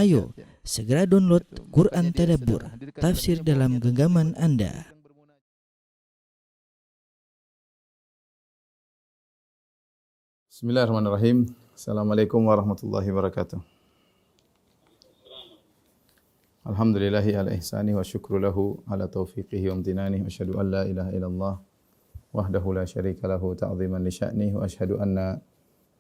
Ayo, segera download Quran Tadabbur, tafsir dalam genggaman Anda. Bismillahirrahmanirrahim. Assalamualaikum warahmatullahi wabarakatuh. Alhamdulillahi ala ihsani wa syukru lahu ala taufiqihi wa amtinani wa asyhadu an la ilaha illallah wahdahu la syarika lahu ta'ziman li sya'nihi wa asyhadu anna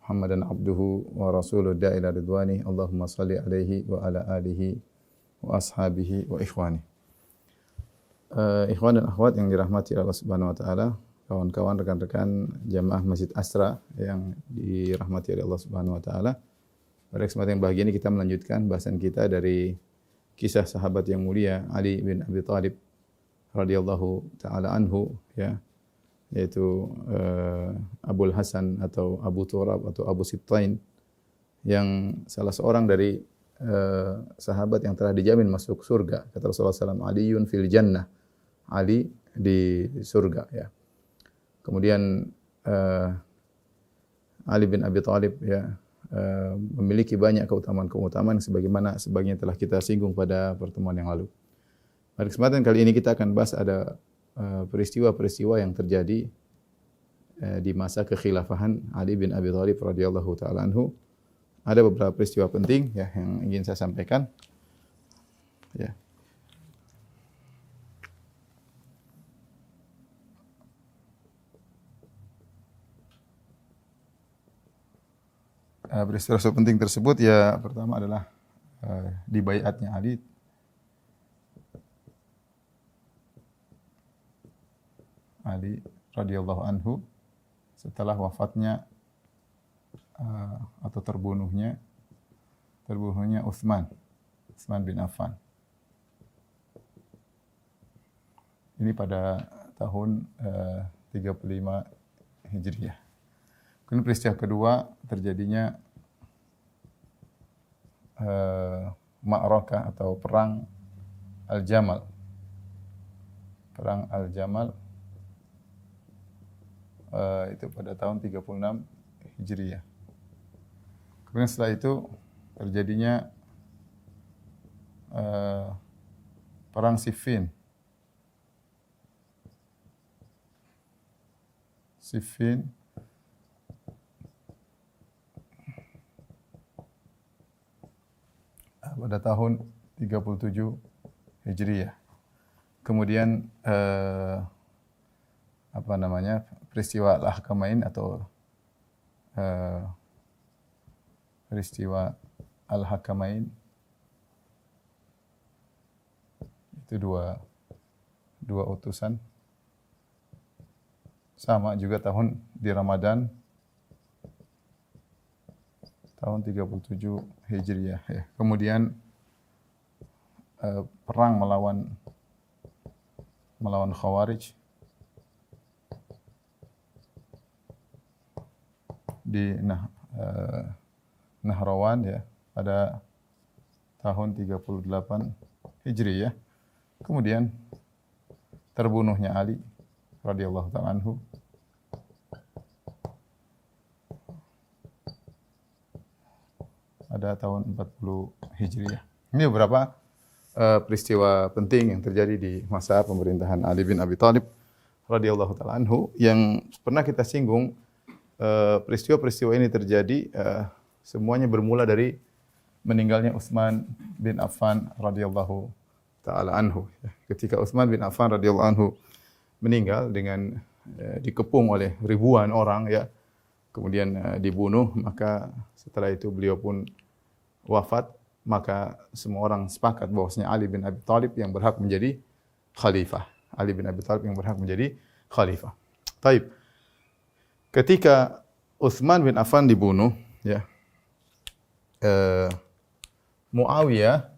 Muhammadan abduhu wa rasuluhu da'ila ridwani. Allahumma salli alaihi wa ala alihi wa ashabihi wa ikhwani. Ikhwan dan akhwat yang dirahmati Allah Subhanahu wa taala, kawan-kawan, rekan-rekan jamaah Masjid Asra yang dirahmati oleh Allah Subhanahu wa taala. Pada kesempatan yang bahagia ini kita melanjutkan bahasan kita dari kisah sahabat yang mulia Ali bin Abi Thalib radhiyallahu taala anhu, ya, yaitu Abul Hasan atau Abu Turab atau Abu Sittain, yang salah seorang dari sahabat yang telah dijamin masuk surga. Kata Rasulullah SAW, Aliyun fil jannah, Ali di surga, ya. Kemudian Ali bin Abi Thalib, ya, memiliki banyak keutamaan-keutamaan sebagaimana sebagian telah kita singgung pada pertemuan yang lalu. Pada kesempatan kali ini kita akan bahas ada peristiwa-peristiwa yang terjadi di masa kekhilafahan Ali bin Abi Thalib radhiyallahu taala anhu. Ada beberapa peristiwa penting, ya, yang ingin saya sampaikan. Ya. Peristiwa penting tersebut, ya, pertama adalah dibaiatnya Ali radhiyallahu anhu setelah wafatnya atau terbunuhnya Utsman bin Affan. Ini pada tahun 35 Hijriah. Kemudian peristiwa kedua terjadinya Ma'rakah atau perang Al-Jamal. Perang Al-Jamal itu pada tahun 36 Hijriah. Kemudian setelah itu terjadinya perang Siffin. Pada tahun 37 Hijriah. Kemudian peristiwa Al-Ahkamain atau peristiwa Al-Hakamain itu dua utusan, sama juga tahun di Ramadan tahun 37 Hijriah, ya. Kemudian perang melawan Khawarij di Nahrawan, ya, pada tahun 38 Hijriah. Kemudian terbunuhnya Ali radhiyallahu ta'ala anhu pada tahun 40 Hijriah. Ini beberapa peristiwa penting yang terjadi di masa pemerintahan Ali bin Abi Thalib radhiyallahu ta'ala anhu, yang pernah kita singgung. Peristiwa-peristiwa ini terjadi semuanya bermula dari meninggalnya Utsman bin Affan radhiyallahu ta'ala anhu. Ketika Utsman bin Affan radhiyallahu anhu meninggal dengan dikepung oleh ribuan orang, ya, kemudian dibunuh, maka setelah itu beliau pun wafat, maka semua orang sepakat bahwasanya Ali bin Abi Thalib yang berhak menjadi khalifah. Ali bin Abi Thalib yang berhak menjadi khalifah. Taib. Ketika Utsman bin Affan dibunuh, ya, Muawiyah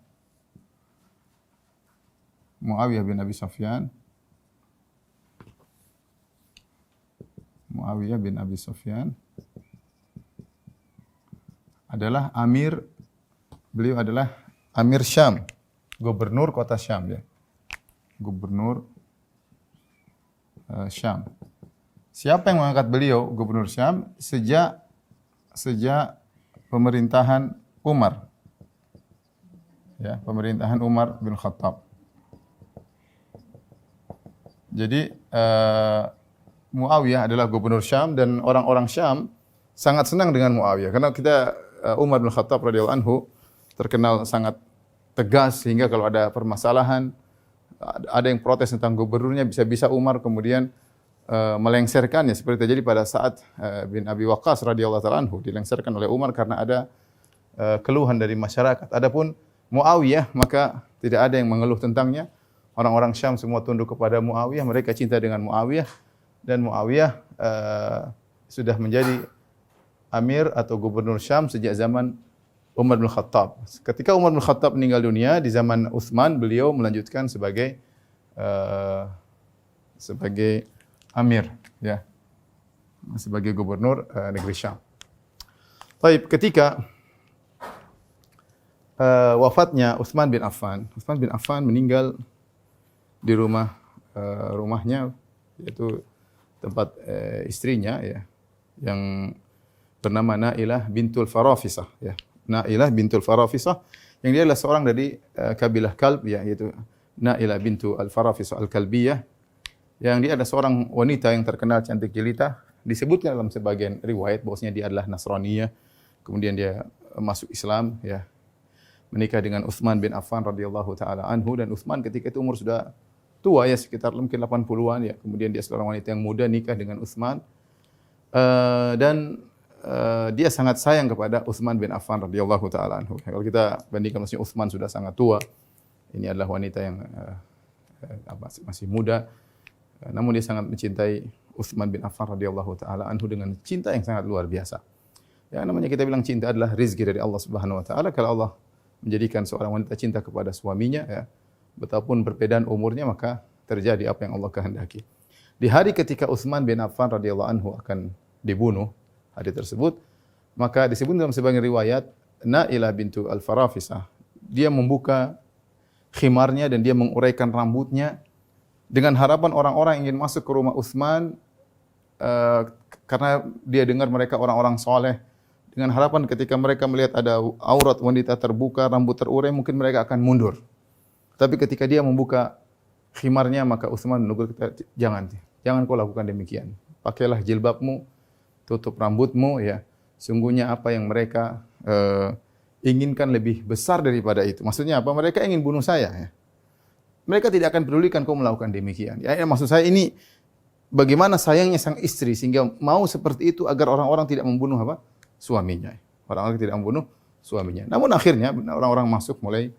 bin Abi Sufyan adalah beliau adalah Amir Syam, gubernur kota Syam, ya. Gubernur Syam. Siapa yang mengangkat beliau gubernur Syam? Sejak pemerintahan Umar. ya, pemerintahan Umar bin Khattab. Jadi Muawiyah adalah gubernur Syam dan orang-orang Syam sangat senang dengan Muawiyah karena Umar bin Khattab radhiyallahu anhu terkenal sangat tegas sehingga kalau ada permasalahan, ada yang protes tentang gubernurnya, bisa-bisa Umar kemudian melengserkannya seperti terjadi pada saat bin Abi Waqqas radhiyallahu ta'ala anhu dilengserkan oleh Umar karena ada keluhan dari masyarakat. Adapun Muawiyah maka tidak ada yang mengeluh tentangnya. Orang-orang Syam semua tunduk kepada Muawiyah, mereka cinta dengan Muawiyah dan Muawiyah sudah menjadi amir atau gubernur Syam sejak zaman Umar bin Khattab. Ketika Umar bin Khattab meninggal dunia di zaman Utsman, beliau melanjutkan sebagai amir, ya, sebagai gubernur negeri Syam. Baik, ketika wafatnya Utsman bin Affan meninggal di rumahnya, yaitu tempat istrinya, ya, yang bernama Nailah bintul Farafisah, ya. Nailah bintul Farafisah yang dia adalah seorang dari kabilah Kalb, ya, yaitu Nailah bintu Al-Farafisah Al-Kalbiyah, yang dia adalah seorang wanita yang terkenal cantik jelita. Disebutkan dalam sebagian riwayat bahwasanya dia adalah Nasraniyah, kemudian dia masuk Islam, ya, menikah dengan Utsman bin Affan radhiyallahu taala anhu, dan Utsman ketika itu umur sudah tua, ya, sekitar mungkin 80-an, ya. Kemudian dia seorang wanita yang muda nikah dengan Utsman. Dan dia sangat sayang kepada Utsman bin Affan radhiyallahu taala anhu. Kalau kita bandingkan, maksudnya Utsman sudah sangat tua. Ini adalah wanita yang masih muda. Namun dia sangat mencintai Utsman bin Affan radhiyallahu taala anhu dengan cinta yang sangat luar biasa. Ya, namanya kita bilang cinta adalah rezeki dari Allah Subhanahu wa taala. Kalau Allah menjadikan seorang wanita cinta kepada suaminya, ya, betapapun perbedaan umurnya, maka terjadi apa yang Allah kehendaki. Di hari ketika Utsman bin Affan radhiyallahu anhu akan dibunuh, hari tersebut, maka disebut dalam sebagian riwayat Nailah bintu Al-Farafisah, dia membuka khimarnya dan dia menguraikan rambutnya dengan harapan orang-orang ingin masuk ke rumah Utsman, karena dia dengar mereka orang-orang soleh, dengan harapan ketika mereka melihat ada aurat wanita terbuka, rambut terurai, mungkin mereka akan mundur. Tapi ketika dia membuka khimarnya, maka Utsman menegur, jangan kau lakukan demikian. Pakailah jilbabmu, tutup rambutmu, ya. Sungguhnya apa yang mereka inginkan lebih besar daripada itu. Maksudnya apa? Mereka ingin bunuh saya, ya. Mereka tidak akan pedulikan kau melakukan demikian. Ya, maksud saya ini bagaimana sayangnya sang istri sehingga mau seperti itu agar orang-orang tidak membunuh apa? Suaminya. Orang-orang tidak membunuh suaminya. Namun akhirnya orang-orang masuk mulai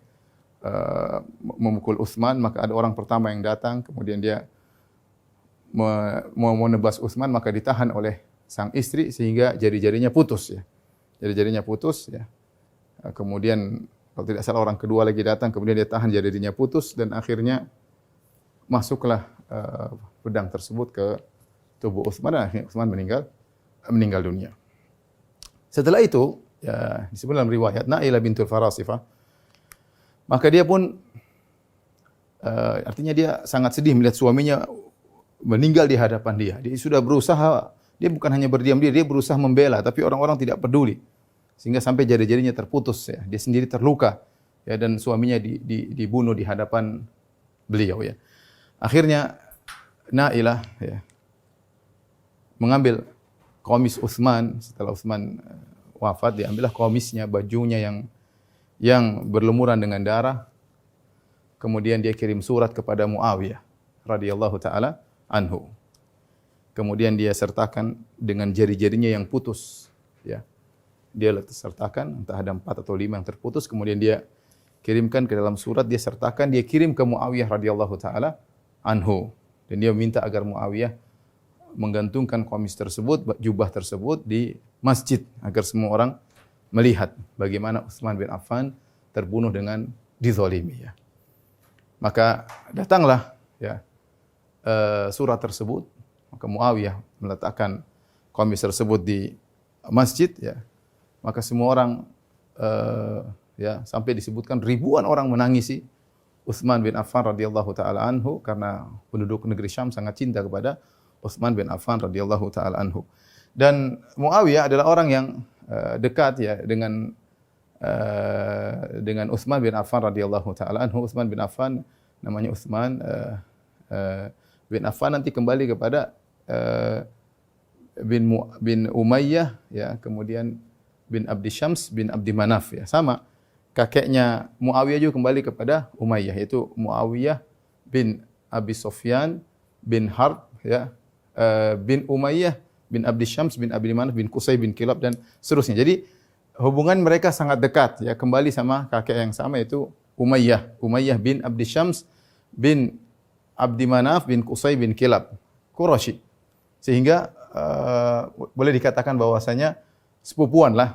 memukul Utsman, maka ada orang pertama yang datang, kemudian dia mau menebas Utsman, maka ditahan oleh sang istri sehingga jari-jarinya putus, ya. Jari-jarinya putus, ya. Kemudian kalau tidak salah orang kedua lagi datang, kemudian dia tahan jari-jarinya putus dan akhirnya masuklah pedang tersebut ke tubuh Utsman dan akhirnya Utsman meninggal dunia. Setelah itu, ya, disebut dalam riwayat Nailah bintul Farasifah, maka dia pun artinya dia sangat sedih melihat suaminya meninggal di hadapan dia. Dia sudah berusaha, dia bukan hanya berdiam diri, dia berusaha membela, tapi orang-orang tidak peduli. Sehingga sampai jari-jarinya terputus, ya. Dia sendiri terluka, ya, dan suaminya dibunuh di hadapan beliau, ya. Akhirnya Nailah, ya, mengambil komis Utsman. Setelah Utsman wafat, diambillah komisnya, bajunya yang berlumuran dengan darah. Kemudian dia kirim surat kepada Muawiyah radhiyallahu taala anhu. Kemudian dia sertakan dengan jari-jarinya yang putus, ya. Dia sertakan, entah ada 4 atau 5 yang terputus, kemudian dia kirimkan ke dalam surat, dia sertakan, dia kirim ke Muawiyah radhiyallahu taala anhu. Dan dia minta agar Muawiyah menggantungkan komis tersebut, jubah tersebut di masjid agar semua orang melihat bagaimana Utsman bin Affan terbunuh dengan dizalimi, ya. Maka datanglah, ya, surat tersebut, maka Muawiyah meletakkan komis tersebut di masjid, ya. Maka semua orang, ya, sampai disebutkan ribuan orang menangisi Utsman bin Affan radhiyallahu taala anhu karena penduduk negeri Syam sangat cinta kepada Utsman bin Affan radhiyallahu taala anhu. Dan Muawiyah adalah orang yang dekat, ya, dengan dengan Utsman bin Affan radhiyallahu taala anhu. Utsman bin Affan namanya Utsman bin Affan nanti kembali kepada bin Umayyah ya, kemudian bin Abdi Syams bin Abdi Manaf ya. Sama kakeknya Muawiyah juga kembali kepada Umayyah, yaitu Muawiyah bin Abi Sufyan bin Harb ya, bin Umayyah bin Abdi Syams bin Abdi Manaf bin Qusay bin Kilab dan seterusnya. Jadi hubungan mereka sangat dekat ya, kembali sama kakek yang sama, yaitu Umayyah bin Abdi Syams bin Abdi Manaf bin Qusay bin Kilab, Quraisy. Sehingga boleh dikatakan bahwasanya sepupuan lah,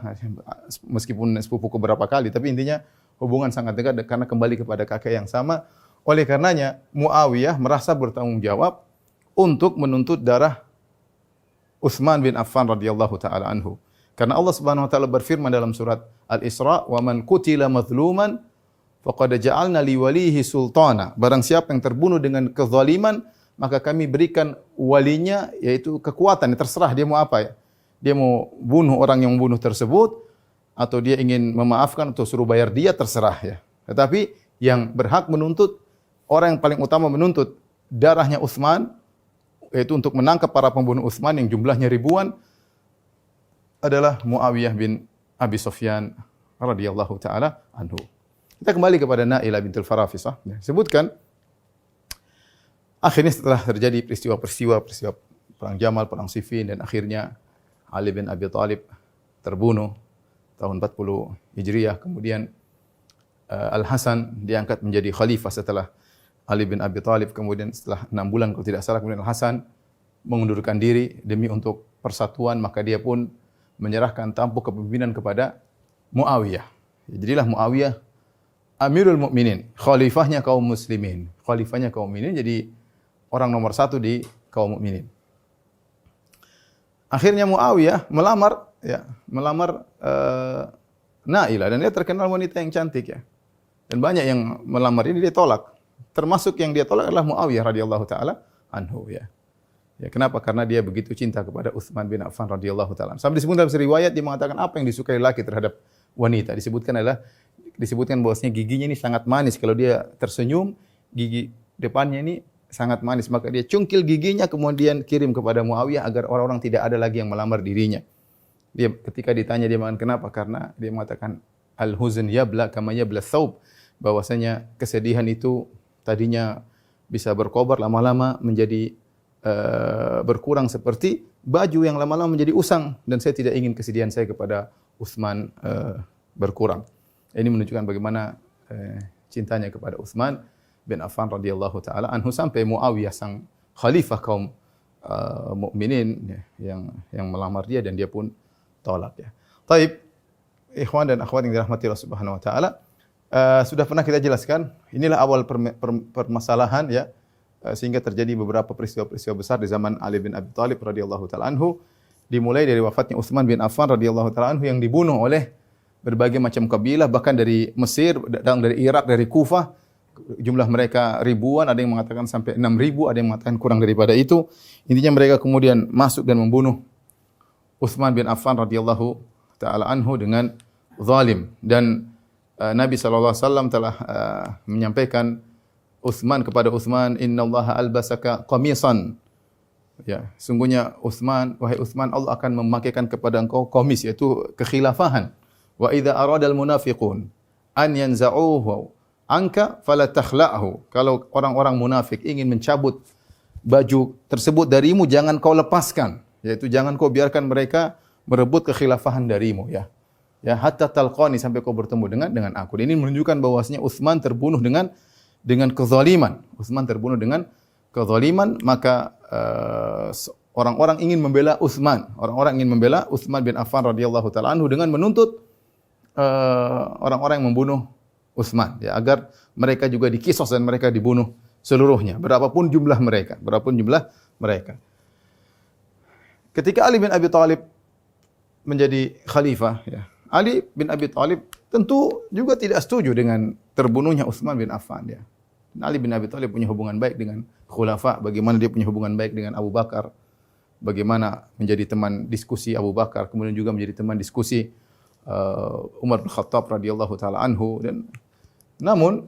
meskipun sepupu beberapa kali, tapi intinya hubungan sangat dekat karena kembali kepada kakek yang sama. Oleh karenanya Muawiyah merasa bertanggung jawab untuk menuntut darah Utsman bin Affan radhiyallahu taala anhu. Karena Allah Subhanahu wa taala berfirman dalam surat Al-Isra, "Wa man qutila mazluman faqad ja'alna li walihi sultana." Barang siapa yang terbunuh dengan kezaliman, maka kami berikan walinya, yaitu kekuatan. Terserah dia mau apa ya. Dia mau bunuh orang yang membunuh tersebut, atau dia ingin memaafkan atau suruh bayar dia, terserah ya. Tetapi yang berhak menuntut, orang yang paling utama menuntut darahnya Utsman, yaitu untuk menangkap para pembunuh Utsman yang jumlahnya ribuan, adalah Muawiyah bin Abi Sufyan radhiyallahu taala anhu. Kita kembali kepada Nailah bintul Farafisah. Sebutkan akhirnya setelah terjadi peristiwa perang Jamal, perang Siffin, dan akhirnya Ali bin Abi Thalib terbunuh tahun 40 Hijriah. Kemudian Al-Hasan diangkat menjadi khalifah setelah Ali bin Abi Thalib. Kemudian setelah 6 bulan kalau tidak salah, kemudian Al-Hasan mengundurkan diri demi untuk persatuan, maka dia pun menyerahkan tampuk kepemimpinan kepada Muawiyah. Jadilah Muawiyah Amirul Mukminin, khalifahnya kaum muslimin. Khalifahnya kaum mukminin, jadi orang nomor 1 di kaum mukminin. Akhirnya Muawiyah melamar Nailah, dan dia terkenal wanita yang cantik ya. Dan banyak yang melamar ini dia tolak. Termasuk yang dia tolak adalah Muawiyah radhiyallahu taala anhu ya. Ya, kenapa? Karena dia begitu cinta kepada Utsman bin Affan radhiyallahu taala. Sampai disebutkan dalam riwayat dia mengatakan apa yang disukai laki terhadap wanita. Disebutkan bahwasanya giginya ini sangat manis. Kalau dia tersenyum, gigi depannya ini sangat manis, maka dia cungkil giginya kemudian kirim kepada Muawiyah agar orang-orang tidak ada lagi yang melamar dirinya. Dia ketika ditanya dia mengatakan kenapa? Karena dia mengatakan al-huzn yabla kama yabla thawb, bahwasanya kesedihan itu tadinya bisa berkobar, lama-lama menjadi berkurang seperti baju yang lama-lama menjadi usang, dan saya tidak ingin kesedihan saya kepada Utsman berkurang. Ini menunjukkan bagaimana cintanya kepada Utsman bin Affan radhiyallahu taala anhu, sampai Muawiyah sang khalifah kaum mukminin yang melamar dia dan dia pun tolak ya. Taib, ikhwan dan akhwat yang dirahmati Allah Subhanahu wa taala, sudah pernah kita jelaskan, inilah awal permasalahan ya, sehingga terjadi beberapa peristiwa-peristiwa besar di zaman Ali bin Abi Thalib radhiyallahu taala anhu, dimulai dari wafatnya Utsman bin Affan radhiyallahu taala anhu yang dibunuh oleh berbagai macam kabilah, bahkan dari Mesir, dari Irak, dari Kufah. Jumlah mereka ribuan, ada yang mengatakan sampai 6.000, ada yang mengatakan kurang daripada itu. Intinya mereka kemudian masuk dan membunuh Utsman bin Affan radhiyallahu taala anhu dengan zalim. Dan Nabi SAW telah menyampaikan kepada Utsman, innallaha albasaka qamisan. Ya, sungguhnya wahai Utsman, Allah akan memakaikan kepada engkau qamis, yaitu kekhilafahan. Wa idza aradal munafiqun an yanza'uhu anka fala takhla'hu. Kalau orang-orang munafik ingin mencabut baju tersebut darimu, jangan kau lepaskan, yaitu jangan kau biarkan mereka merebut kekhilafahan darimu ya. Ya, hatta talqani, sampai kau bertemu dengan aku. Ini menunjukkan bahwasanya Utsman terbunuh dengan kezaliman. Utsman terbunuh dengan kezaliman, maka orang-orang ingin membela Utsman. Orang-orang ingin membela Utsman bin Affan radhiyallahu taala anhu dengan menuntut orang-orang yang membunuh Utsman ya, agar mereka juga dikisos dan mereka dibunuh seluruhnya, berapapun jumlah mereka. Ketika Ali bin Abi Thalib menjadi khalifah ya, Ali bin Abi Thalib tentu juga tidak setuju dengan terbunuhnya Utsman bin Affan ya. Ali bin Abi Thalib punya hubungan baik dengan khulafa, bagaimana dia punya hubungan baik dengan Abu Bakar, bagaimana menjadi teman diskusi Abu Bakar, kemudian juga menjadi teman diskusi Umar bin Khattab radhiyallahu taala anhu, dan namun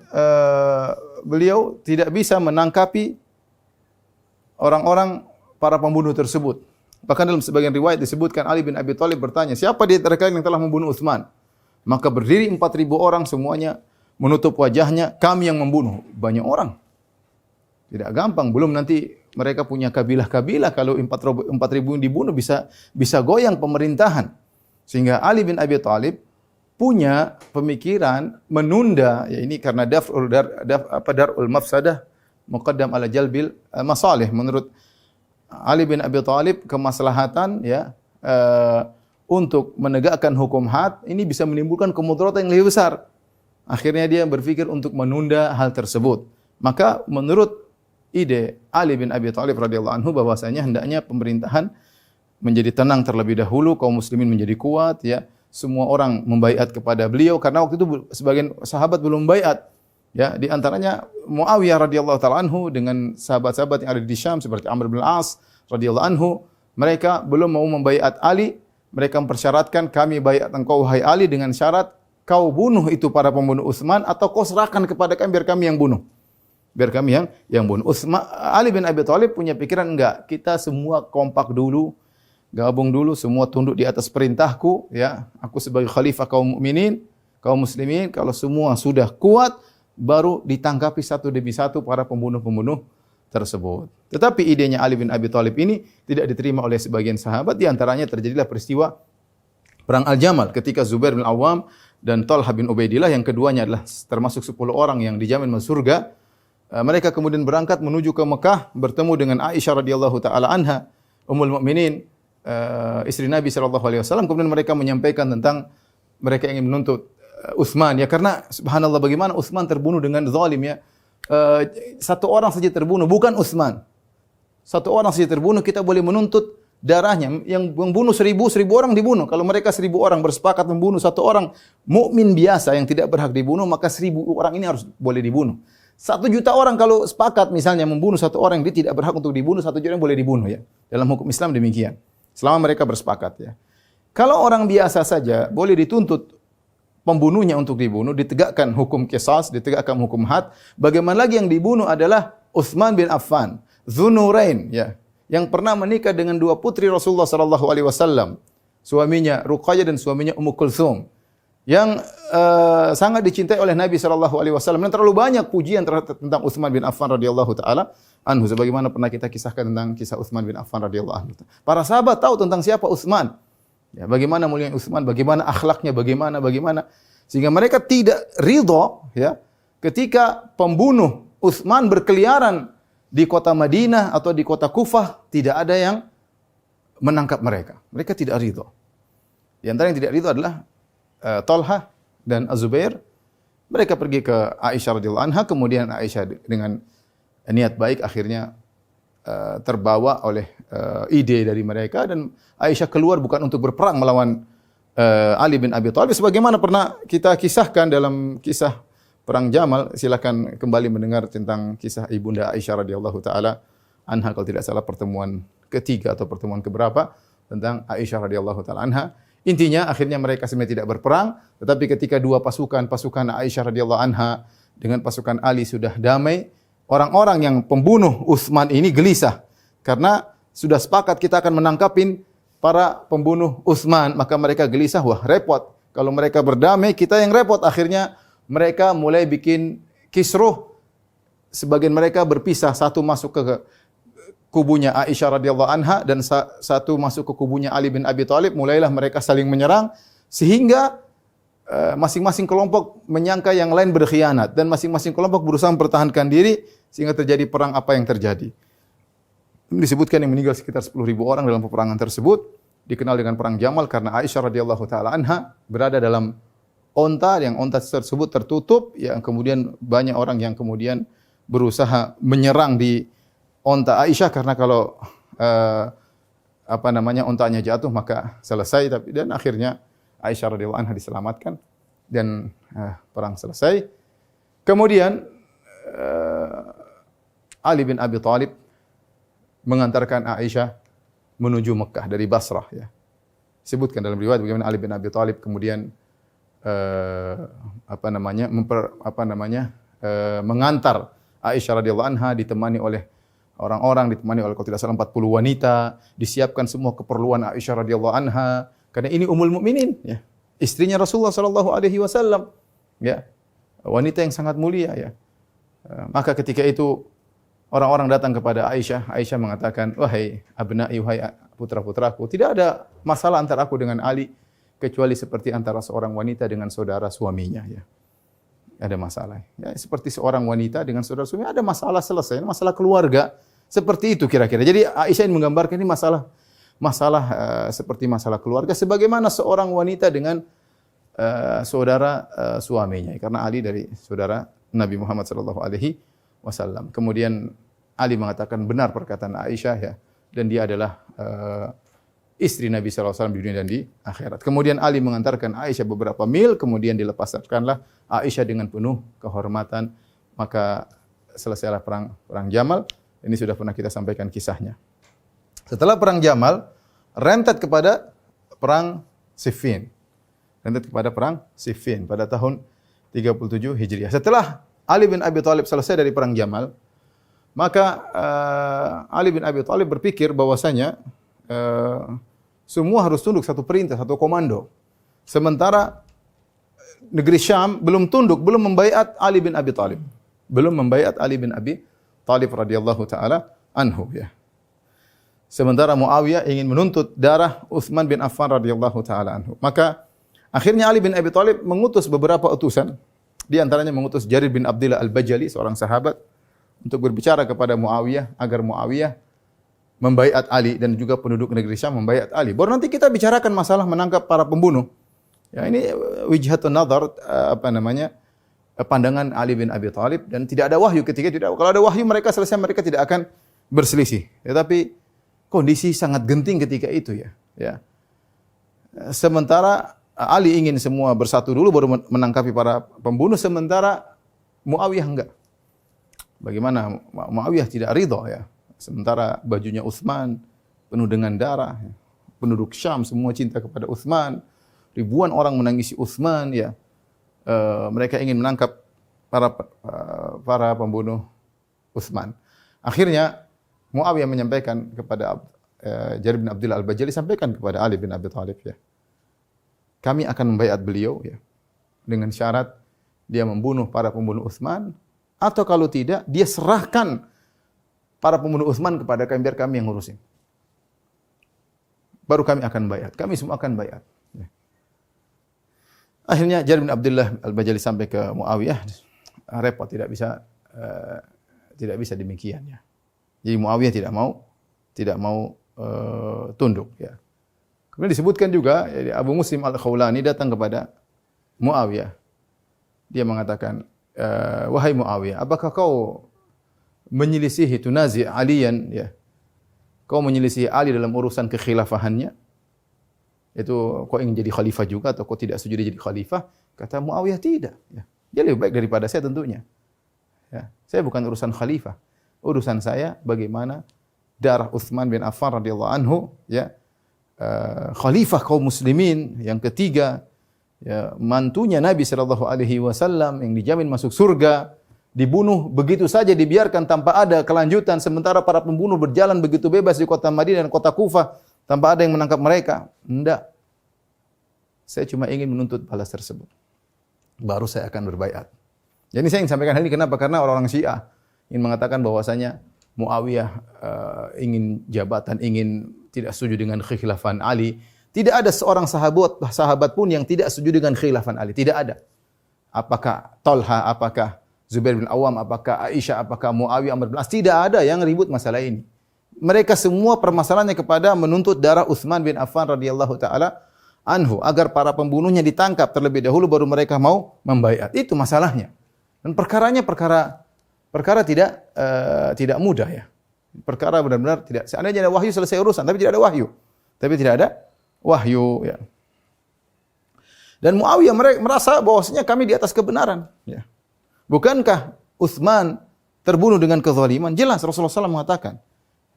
beliau tidak bisa menangkapi orang-orang para pembunuh tersebut. Bahkan dalam sebagian riwayat disebutkan Ali bin Abi Thalib bertanya, siapa di antara kalian yang telah membunuh Utsman? Maka berdiri 4.000 orang semuanya menutup wajahnya, kami yang membunuh. Banyak orang. Tidak gampang, belum nanti mereka punya kabilah-kabilah, kalau 4.000 yang dibunuh bisa goyang pemerintahan. Sehingga Ali bin Abi Thalib punya pemikiran menunda, ya ini karena darul mafsadah muqaddam ala jalbil masalih. Menurut Ali bin Abi Thalib, kemaslahatan ya untuk menegakkan hukum had ini bisa menimbulkan kemudaratan yang lebih besar. Akhirnya dia berpikir untuk menunda hal tersebut. Maka menurut ide Ali bin Abi Thalib radhiyallahu anhu bahwasanya hendaknya pemerintahan menjadi tenang terlebih dahulu, kaum muslimin menjadi kuat, ya. Semua orang membaiat kepada beliau karena waktu itu sebagian sahabat belum baiat. Ya, di antaranya Muawiyah radhiyallahu taala anhu dengan sahabat-sahabat yang ada di Syam seperti Amr bin Al-As radhiyallahu anhu, mereka belum mau membaiat Ali. Mereka mempersyaratkan, kami baiat engkau wahai Ali dengan syarat kau bunuh itu para pembunuh Utsman atau kau serahkan kepada kami biar kami yang bunuh. Biar kami yang bunuh. Ali bin Abi Thalib punya pikiran, enggak, kita semua kompak dulu, gabung dulu, semua tunduk di atas perintahku, ya. Aku sebagai khalifah kaum mukminin, kaum muslimin, kalau semua sudah kuat, baru ditangkapi satu demi satu para pembunuh-pembunuh tersebut. Tetapi idenya Ali bin Abi Thalib ini tidak diterima oleh sebagian sahabat. Di antaranya terjadilah peristiwa Perang Al-Jamal ketika Zubair bin Awam dan Talha bin Ubaidillah, yang keduanya adalah termasuk 10 orang yang dijamin masuk surga. Mereka kemudian berangkat menuju ke Mekah, bertemu dengan Aisyah radhiyallahu taala anha, Ummul Mukminin, istri Nabi sallallahu alaihi wasallam. Kemudian mereka menyampaikan tentang mereka ingin menuntut Utsman, ya, karena subhanallah bagaimana Utsman terbunuh dengan zalim, ya. Satu orang saja terbunuh, bukan Utsman. Satu orang saja terbunuh, kita boleh menuntut darahnya. Yang membunuh 1.000 orang dibunuh. Kalau mereka 1.000 orang bersepakat membunuh satu orang mukmin biasa yang tidak berhak dibunuh, maka 1.000 orang ini harus boleh dibunuh. 1 juta orang kalau sepakat misalnya membunuh satu orang yang dia tidak berhak untuk dibunuh, 1 juta orang boleh dibunuh, ya. Dalam hukum Islam demikian. Selama mereka bersepakat, ya. Kalau orang biasa saja boleh dituntut pembunuhnya untuk dibunuh, ditegakkan hukum qisas, ditegakkan hukum had. Bagaimana lagi yang dibunuh adalah Utsman bin Affan, Dzunurain, ya, yang pernah menikah dengan 2 putri Rasulullah sallallahu alaihi wasallam. Suaminya Ruqayyah dan suaminya Ummu Kulthum, yang sangat dicintai oleh Nabi sallallahu alaihi wasallam. Dan terlalu banyak pujian tentang Utsman bin Affan radhiyallahu taala anhu, sebagaimana pernah kita kisahkan tentang kisah Utsman bin Affan radhiyallahu anhu. Para sahabat tahu tentang siapa Utsman. Ya, bagaimana mulia Utsman, bagaimana akhlaknya, bagaimana sehingga mereka tidak ridho, ya, ketika pembunuh Utsman berkeliaran di kota Madinah atau di kota Kufah, tidak ada yang menangkap mereka. Mereka tidak ridho. Di antara yang tidak ridho adalah Talha dan Az-Zubair. Mereka pergi ke Aisyah radhiyallahu anha, kemudian Aisyah dengan niat baik akhirnya terbawa oleh ide dari mereka, dan Aisyah keluar bukan untuk berperang melawan Ali bin Abi Thalib sebagaimana pernah kita kisahkan dalam kisah Perang Jamal. Silakan kembali mendengar tentang kisah Ibunda Aisyah radhiyallahu taala anha, kalau tidak salah pertemuan ketiga atau pertemuan keberapa, tentang Aisyah radhiyallahu taala anha. Intinya akhirnya mereka sebenarnya tidak berperang, tetapi ketika dua pasukan Aisyah radhiyallahu anha dengan pasukan Ali sudah damai, orang-orang yang pembunuh Utsman ini gelisah karena sudah sepakat kita akan menangkapin para pembunuh Utsman, maka mereka gelisah, wah repot. Kalau mereka berdamai, kita yang repot. Akhirnya mereka mulai bikin kisruh. Sebagian mereka berpisah, satu masuk ke kubunya Aisyah radhiyallahu anha dan satu masuk ke kubunya Ali bin Abi Thalib. Mulailah mereka saling menyerang sehingga masing-masing kelompok menyangka yang lain berkhianat dan masing-masing kelompok berusaha mempertahankan diri sehingga terjadi perang apa yang terjadi. Disebutkan yang meninggal sekitar 10.000 orang dalam peperangan tersebut, dikenal dengan perang Jamal karena Aisyah radhiyallahu taala anha berada dalam onta, yang onta tersebut tertutup, yang kemudian banyak orang yang kemudian berusaha menyerang di onta Aisyah karena kalau ontanya jatuh maka selesai, dan akhirnya Aisyah radhiyallahu anha diselamatkan dan perang selesai. Kemudian Ali bin Abi Thalib mengantarkan Aisyah menuju Mekah dari Basrah, ya. Disebutkan dalam riwayat bagaimana Ali bin Abi Thalib kemudian mengantar Aisyah radhiyallahu anha ditemani oleh orang-orang, ditemani oleh kalau tidak salah 40 wanita, disiapkan semua keperluan Aisyah radhiyallahu anha karena ini ummul mukminin ya. Istrinya Rasulullah sallallahu alaihi wasallam ya. Wanita yang sangat mulia ya. Maka ketika itu orang-orang datang kepada Aisyah, Aisyah mengatakan, "Wahai abna'i, wahai putra-putraku, tidak ada masalah antara aku dengan Ali kecuali seperti antara seorang wanita dengan saudara suaminya ya. Ada masalah. Ya, seperti seorang wanita dengan saudara suaminya ada masalah selesai, masalah keluarga. Seperti itu kira-kira. Jadi Aisyah ini menggambarkan ini masalah seperti masalah keluarga sebagaimana seorang wanita dengan saudara suaminya karena Ali dari saudara Nabi Muhammad sallallahu alaihi wasallam. Kemudian Ali mengatakan benar perkataan Aisyah ya dan dia adalah istri Nabi sallallahu alaihi wasallam di dunia dan di akhirat. Kemudian Ali mengantarkan Aisyah beberapa mil kemudian dilepaskanlah Aisyah dengan penuh kehormatan. Maka selesailah perang Jamal. Ini sudah pernah kita sampaikan kisahnya. Setelah perang Jamal rentet kepada perang Siffin. Rentet kepada perang Siffin pada tahun 37 Hijriah. Setelah Ali bin Abi Thalib selesai dari perang Jamal, maka Ali bin Abi Thalib berpikir bahwasanya semua harus tunduk satu perintah, satu komando. Sementara negeri Syam belum tunduk, belum membaiat Ali bin Abi Thalib. Belum membaiat Ali bin Abi Thalib radhiyallahu taala anhu ya. Sementara Muawiyah ingin menuntut darah Utsman bin Affan radhiyallahu taala anhu. Maka akhirnya Ali bin Abi Thalib mengutus beberapa utusan. Di antaranya mengutus Jarir bin Abdullah Al-Bajali, seorang sahabat, untuk berbicara kepada Muawiyah agar Muawiyah membaiat Ali dan juga penduduk negeri Syam membaiat Ali. Baru nanti kita bicarakan masalah menangkap para pembunuh. Ya, ini wijhatun nazar pandangan Ali bin Abi Thalib dan tidak ada wahyu ketika tidak. Kalau ada wahyu mereka selesai mereka tidak akan berselisih. Tetapi kondisi sangat genting ketika itu ya. Ya. Sementara Ali ingin semua bersatu dulu baru menangkapi para pembunuh sementara Muawiyah enggak. Bagaimana Muawiyah tidak ridha ya. Sementara bajunya Utsman penuh dengan darah. Ya. Penduduk Syam semua cinta kepada Utsman. Ribuan orang menangisi Utsman ya. Mereka ingin menangkap para pembunuh Utsman. Akhirnya Muawiyah menyampaikan kepada Jarir bin Abdullah Al-Bajali sampaikan kepada Ali bin Abi Thalib ya. Kami akan membaiat beliau ya dengan syarat dia membunuh para pembunuh Utsman atau kalau tidak dia serahkan para pembunuh Utsman kepada kami biar kami yang ngurusin. Baru kami akan baiat. Kami semua akan baiat. Ya. Akhirnya Jarir bin Abdullah Al-Bajali sampai ke Muawiyah repot tidak bisa demikian ya. Jadi Muawiyah tidak mau tunduk ya. Kemudian disebutkan juga Abu Muslim Al-Khawlani datang kepada Muawiyah. Dia mengatakan, wahai Muawiyah, apakah kau menyelisihi tunazi Aliyan ya? Kau menyelisihi Ali dalam urusan kekhilafahannya? Itu kau ingin jadi khalifah juga atau kau tidak setuju dia jadi khalifah? Kata Muawiyah tidak. Ya. Dia lebih baik daripada saya tentunya. Ya. Saya bukan urusan khalifah. Urusan saya bagaimana darah Utsman bin Affan radhiyallahu anhu ya. Khalifah kaum muslimin yang ketiga ya, mantunya Nabi sallallahu alaihi wasallam yang dijamin masuk surga dibunuh begitu saja dibiarkan tanpa ada kelanjutan sementara para pembunuh berjalan begitu bebas di kota Madinah dan kota Kufah tanpa ada yang menangkap mereka. Enggak. Saya cuma ingin menuntut balas tersebut. Baru saya akan berbaiat. Jadi saya ingin sampaikan hal ini kenapa? Karena orang-orang Syiah ingin mengatakan bahwasanya Muawiyah ingin jabatan, ingin tidak setuju dengan kekhilafan Ali. Tidak ada seorang sahabat pun yang tidak setuju dengan kekhilafan Ali. Tidak ada. Apakah Talha, apakah Zubair bin Awam, apakah Aisyah, apakah Muawiyah, Amr bin As. Tidak ada yang ribut masalah ini. Mereka semua permasalahannya kepada menuntut darah Utsman bin Affan radhiyallahu taala anhu agar para pembunuhnya ditangkap terlebih dahulu baru mereka mau membaiat. Itu masalahnya. Dan perkaranya perkara tidak mudah ya. Perkara benar-benar tidak. Seandainya ada wahyu selesai urusan, tapi tidak ada wahyu. Ya. Dan Muawiyah merasa bahwasanya kami di atas kebenaran. Ya. Bukankah Utsman terbunuh dengan kezaliman? Jelas Rasulullah SAW mengatakan.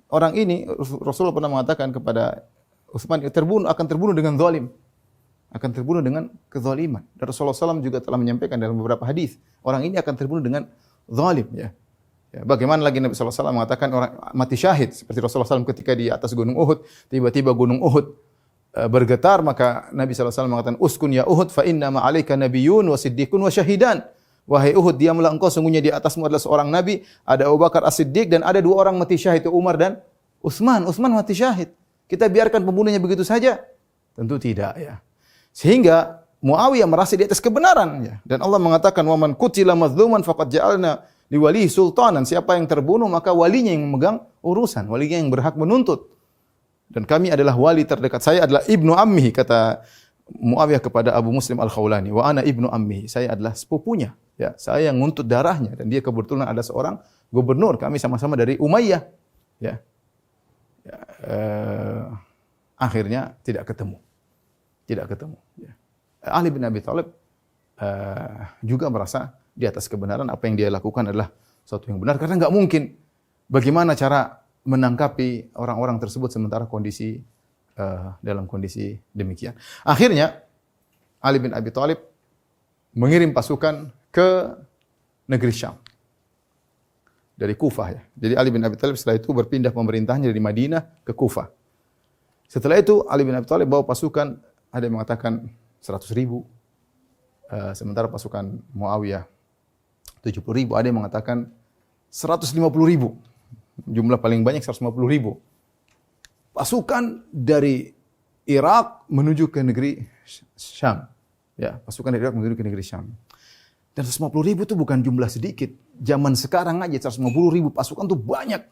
Orang ini Rasulullah pernah mengatakan kepada Utsman akan terbunuh dengan zalim. Akan terbunuh dengan kezaliman. Dan Rasulullah SAW juga telah menyampaikan dalam beberapa hadis, orang ini akan terbunuh dengan zalim, ya. Ya, bagaimana lagi Nabi SAW mengatakan orang mati syahid, seperti Rasulullah SAW ketika di atas gunung Uhud, tiba-tiba gunung Uhud bergetar, maka Nabi SAW mengatakan, uskun ya Uhud, fa inna ma'alaika nabiyyun wa siddiqun wa syahidan. Wahai Uhud, diamlah engkau, sungguhnya di atasmu adalah seorang nabi, ada Abu Bakar As-Siddiq, dan ada 2 orang mati syahid, Umar dan Utsman. Utsman mati syahid. Kita biarkan pembunuhnya begitu saja? Tentu tidak, ya. Sehingga Muawiyah merasa di atas kebenaran, ya. Dan Allah mengatakan, "Wa man qutila mazluman faqad ja'alna liwalihi sultanan." Siapa yang terbunuh maka walinya yang memegang urusan, walinya yang berhak menuntut. Dan kami adalah wali terdekat. Saya adalah ibnu ammihi, kata Muawiyah kepada Abu Muslim Al-Khawlani. Wa ana ibnu ammihi. Saya adalah sepupunya, ya. Saya yang nuntut darahnya, dan dia kebetulan ada seorang gubernur. Kami sama-sama dari Umayyah, ya. Akhirnya tidak ketemu. Ya. Ali bin Abi Thalib juga merasa di atas kebenaran, apa yang dia lakukan adalah sesuatu yang benar, karena nggak mungkin bagaimana cara menangkapi orang-orang tersebut sementara kondisi dalam kondisi demikian. Akhirnya Ali bin Abi Thalib mengirim pasukan ke negeri Syam dari Kufah, ya. Jadi Ali bin Abi Thalib setelah itu berpindah pemerintahnya dari Madinah ke Kufah. Setelah itu Ali bin Abi Thalib bawa pasukan, ada yang mengatakan 100.000, sementara pasukan Muawiyah 70.000, ada yang mengatakan 150.000. Jumlah paling banyak 150.000. Pasukan dari Irak menuju ke negeri Syam. Ya, pasukan dari Irak menuju ke negeri Syam. Dan 150.000 itu bukan jumlah sedikit. Zaman sekarang aja 150.000 pasukan itu banyak.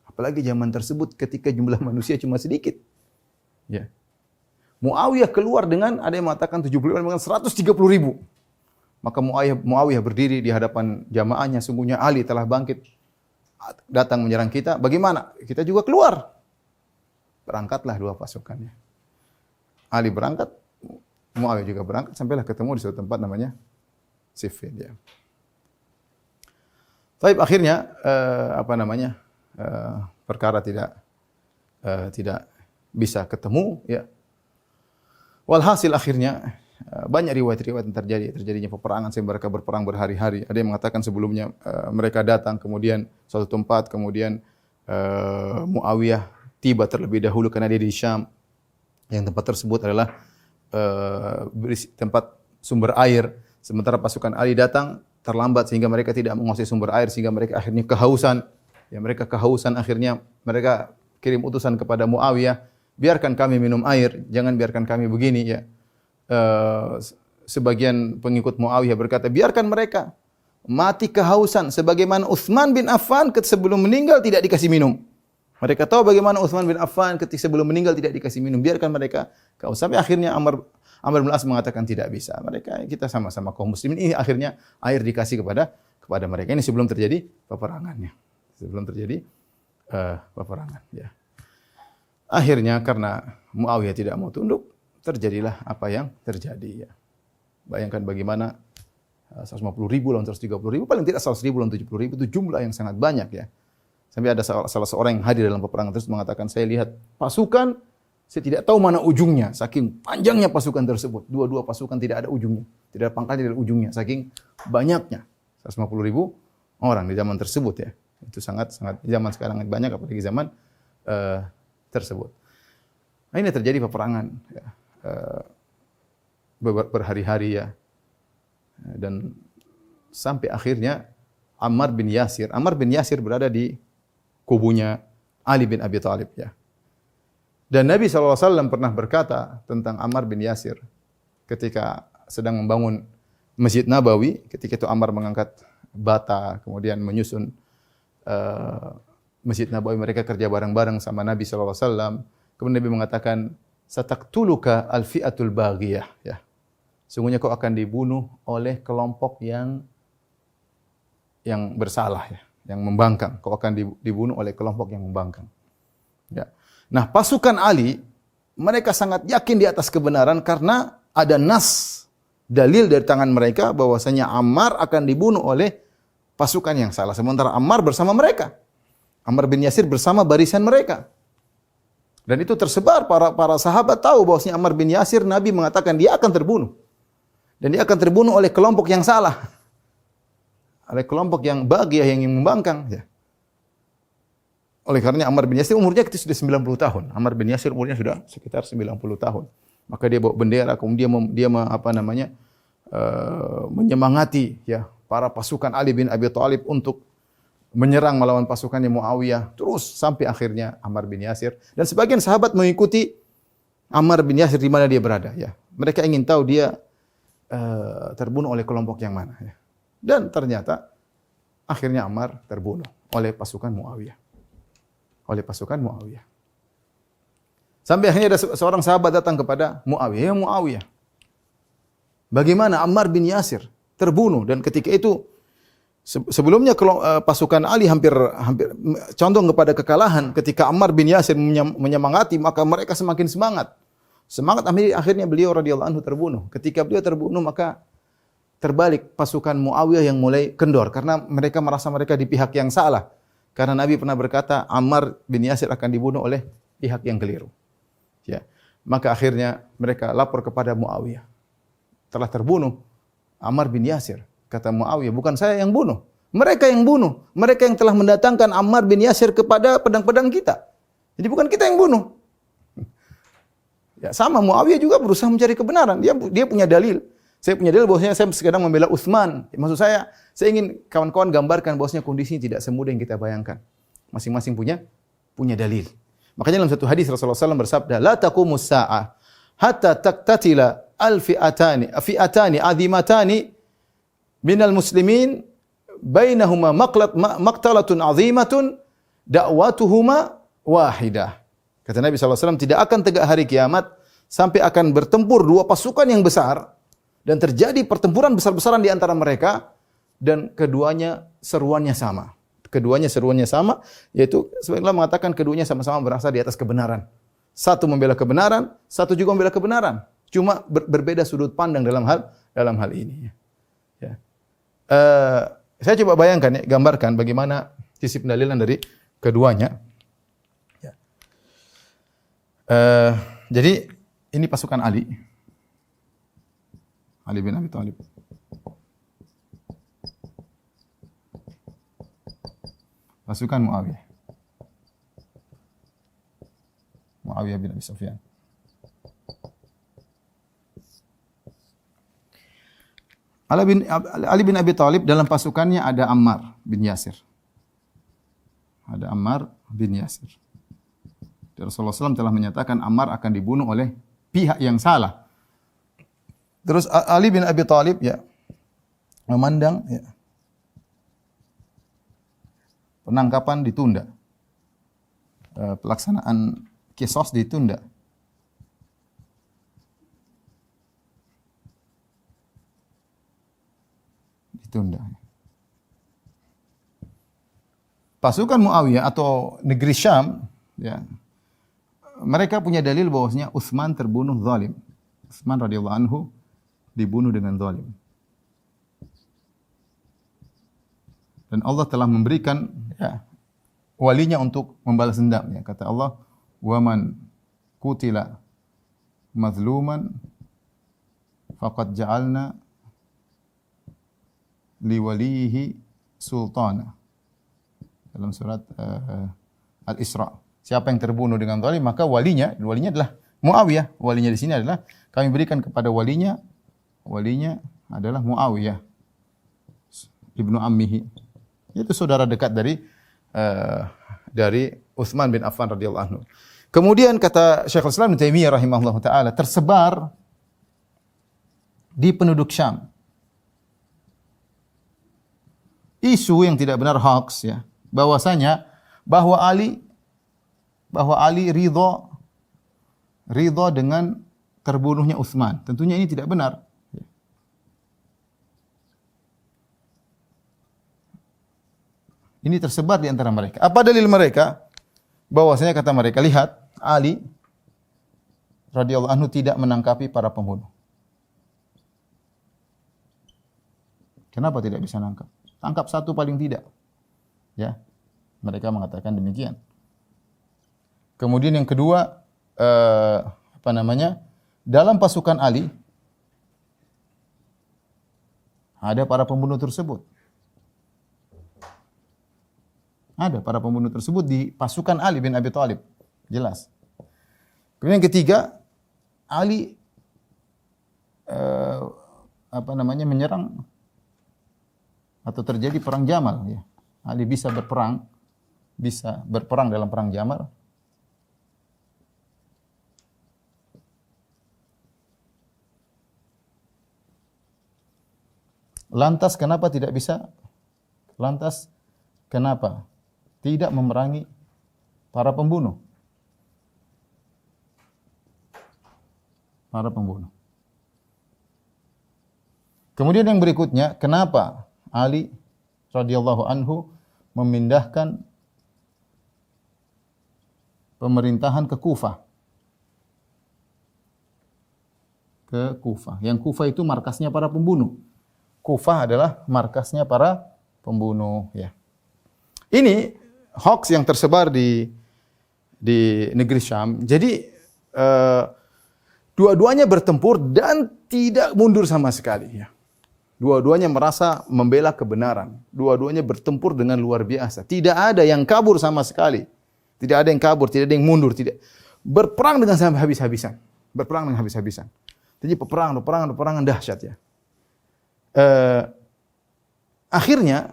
Apalagi zaman tersebut ketika jumlah manusia cuma sedikit. Ya. Muawiyah keluar dengan, ada yang mengatakan 70.000, dengan 130.000. Maka Muawiyah berdiri di hadapan jamaahnya, sungguhnya Ali telah bangkit, datang menyerang kita. Bagaimana? Kita juga keluar. Berangkatlah 2 pasukannya. Ali berangkat, Muawiyah juga berangkat, sampailah ketemu di suatu tempat namanya Siffin, ya. Tapi akhirnya perkara tidak bisa ketemu, ya. Walhasil akhirnya banyak riwayat-riwayat yang terjadinya peperangan sehingga mereka berperang berhari-hari. Ada yang mengatakan sebelumnya mereka datang kemudian suatu tempat, kemudian Muawiyah tiba terlebih dahulu karena dia di Syam. Yang tempat tersebut adalah tempat sumber air. Sementara pasukan Ali datang terlambat sehingga mereka tidak menguasai sumber air, sehingga mereka akhirnya kehausan. Ya, mereka kehausan, akhirnya mereka kirim utusan kepada Muawiyah, biarkan kami minum air, jangan biarkan kami begini, ya. Sebagian pengikut Muawiyah berkata, biarkan mereka mati kehausan sebagaimana Utsman bin Affan sebelum meninggal tidak dikasih minum. Mereka tahu bagaimana Utsman bin Affan ketika sebelum meninggal tidak dikasih minum, biarkan mereka kehausan. Sampai akhirnya Amr bin As mengatakan tidak bisa. Kita sama-sama kaum muslimin, ini akhirnya air dikasih kepada mereka. Ini sebelum terjadi peperangannya. Sebelum terjadi peperangan, ya. Akhirnya karena Muawiyah tidak mau tunduk, terjadilah apa yang terjadi, ya. Bayangkan bagaimana 150.000 lawan 130.000, paling tidak 100.000 lawan 70.000, itu jumlah yang sangat banyak, ya. Sampai ada salah seorang yang hadir dalam peperangan tersebut mengatakan, saya lihat pasukan, saya tidak tahu mana ujungnya, saking panjangnya pasukan tersebut. Dua-dua pasukan tidak ada ujungnya, tidak ada pangkalnya, tidak ada ujungnya, saking banyaknya 150.000 orang di zaman tersebut, ya. Itu sangat zaman sekarang banyak, apalagi zaman tersebut. Nah, ini terjadi peperangan, ya, berhari-hari, ya, dan sampai akhirnya Ammar bin Yasir berada di kubunya Ali bin Abi Thalib, ya. Dan Nabi SAW pernah berkata tentang Ammar bin Yasir ketika sedang membangun Masjid Nabawi, ketika itu Ammar mengangkat bata kemudian menyusun Masjid Nabawi, mereka kerja bareng-bareng sama Nabi SAW. Kemudian Nabi mengatakan, sataqtuluka al-fi'atul baghiyah, ya. Sungguhnya kau akan dibunuh oleh kelompok yang bersalah, ya, yang membangkang. Kau akan dibunuh oleh kelompok yang membangkang. Ya. Nah, pasukan Ali, mereka sangat yakin di atas kebenaran karena ada nas, dalil dari tangan mereka bahwasanya Ammar akan dibunuh oleh pasukan yang salah. Sementara Ammar bersama mereka. Ammar bin Yasir bersama barisan mereka. Dan itu tersebar, para sahabat tahu bahwasanya Ammar bin Yasir, Nabi mengatakan dia akan terbunuh. Dan dia akan terbunuh oleh kelompok yang salah. Oleh kelompok yang bagiyah, yang membangkang. Ya. Oleh karenanya Ammar bin Yasir umurnya sudah 90 tahun. Ammar bin Yasir umurnya sudah sekitar 90 tahun. Maka dia bawa bendera, kemudian dia menyemangati ya para pasukan Ali bin Abi Thalib untuk menyerang melawan pasukannya Muawiyah, terus sampai akhirnya Ammar bin Yasir, dan sebagian sahabat mengikuti Ammar bin Yasir di mana dia berada ya. Mereka ingin tahu dia terbunuh oleh kelompok yang mana ya. Dan ternyata akhirnya Ammar terbunuh oleh pasukan Muawiyah. Oleh pasukan Muawiyah. Sampai akhirnya ada seorang sahabat datang kepada Muawiyah, "Ya Muawiyah, bagaimana Ammar bin Yasir terbunuh?" Dan ketika itu sebelumnya pasukan Ali hampir condong kepada kekalahan. Ketika Ammar bin Yasir menyemangati, maka mereka semakin semangat. Semangat akhirnya beliau radhiyallahu anhu terbunuh. Ketika beliau terbunuh, maka terbalik pasukan Muawiyah yang mulai kendor karena mereka merasa mereka di pihak yang salah. Karena Nabi pernah berkata Ammar bin Yasir akan dibunuh oleh pihak yang keliru. Ya. Maka akhirnya mereka lapor kepada Muawiyah. Telah terbunuh Ammar bin Yasir. Kata Muawiyah, bukan saya yang bunuh. Mereka yang bunuh. Mereka yang telah mendatangkan Ammar bin Yasir kepada pedang-pedang kita. Jadi bukan kita yang bunuh. Ya, sama Muawiyah juga berusaha mencari kebenaran. Dia punya dalil. Saya punya dalil bahwasanya saya sedang membela Utsman. Maksud saya ingin kawan-kawan gambarkan bahwasanya kondisinya tidak semudah yang kita bayangkan. Masing-masing punya dalil. Makanya dalam satu hadis Rasulullah SAW bersabda, "La taqumus sa'ah hatta taqtatila fi'atani azimatani minal muslimin bainahuma maqtalatun azimatun da'watuhuma wahidah." Kata Nabi SAW, tidak akan tegak hari kiamat sampai akan bertempur dua pasukan yang besar dan terjadi pertempuran besar-besaran di antara mereka dan keduanya seruannya sama. Keduanya seruannya sama, yaitu sebenarnya mengatakan keduanya sama-sama berasal di atas kebenaran. Satu membela kebenaran, satu juga membela kebenaran. Cuma berbeda sudut pandang dalam hal ini. Ya. Saya coba bayangkan, gambarkan bagaimana sisi pendalilan dari keduanya. Ya. Jadi ini pasukan Ali bin Abi Thalib. Pasukan Muawiyah bin Abi Sufyan. Ali bin Abi Thalib dalam pasukannya ada Ammar bin Yasir. Ada Ammar bin Yasir. Rasulullah SAW telah menyatakan Ammar akan dibunuh oleh pihak yang salah. Terus Ali bin Abi Thalib ya memandang ya, penangkapan ditunda. Pelaksanaan kisos ditunda. Pasukan Muawiyah atau negeri Syam ya, mereka punya dalil bahwasanya Utsman terbunuh zalim. Utsman radhiyallahu anhu dibunuh dengan zalim. Dan Allah telah memberikan ya, walinya untuk membalas dendam ya. Kata Allah, "Wa man qutila mazluman faqad ja'alna liwalihi sultana." Dalam surat Al-Isra. Siapa yang terbunuh dengan zalim, maka walinya adalah Muawiyah. Walinya di sini adalah kami berikan kepada walinya adalah Muawiyah ibnu ammihi. Itu saudara dekat dari Utsman bin Affan radhiyallahu anhu. Kemudian kata Syekhul Islam Ibnu Taimiyah rahimahullahu taala, tersebar di penduduk Syam isu yang tidak benar, hoax ya, bahwasanya bahwa Ali ridho dengan terbunuhnya Utsman. Tentunya ini tidak benar. Ini tersebar di antara mereka. Apa dalil mereka? Bahwasanya kata mereka, lihat, Ali radhiyallahu anhu tidak menangkapi para pembunuh. Kenapa tidak bisa nangkap? Tangkap satu paling tidak. Ya. Mereka mengatakan demikian. Kemudian yang kedua, dalam pasukan Ali ada para pembunuh tersebut. Ada para pembunuh tersebut di pasukan Ali bin Abi Thalib. Jelas. Kemudian yang ketiga, Ali menyerang atau terjadi perang Jamal, ya. Ali bisa berperang dalam perang Jamal. Lantas kenapa tidak bisa? Lantas kenapa tidak memerangi para pembunuh? Para pembunuh. Kemudian yang berikutnya, kenapa Ali radhiyallahu anhu memindahkan pemerintahan ke Kufah? Ke Kufah. Yang Kufah itu markasnya para pembunuh. Kufah adalah markasnya para pembunuh, ya. Ini hoax yang tersebar di negeri Syam. Jadi dua-duanya bertempur dan tidak mundur sama sekali, ya. Dua-duanya merasa membela kebenaran. Dua-duanya bertempur dengan luar biasa. Tidak ada yang kabur sama sekali. Tidak ada yang kabur, tidak ada yang mundur, tidak. Berperang dengan sampai habis-habisan. Berperang dengan habis-habisan. Jadi peperangan dahsyat, ya. Akhirnya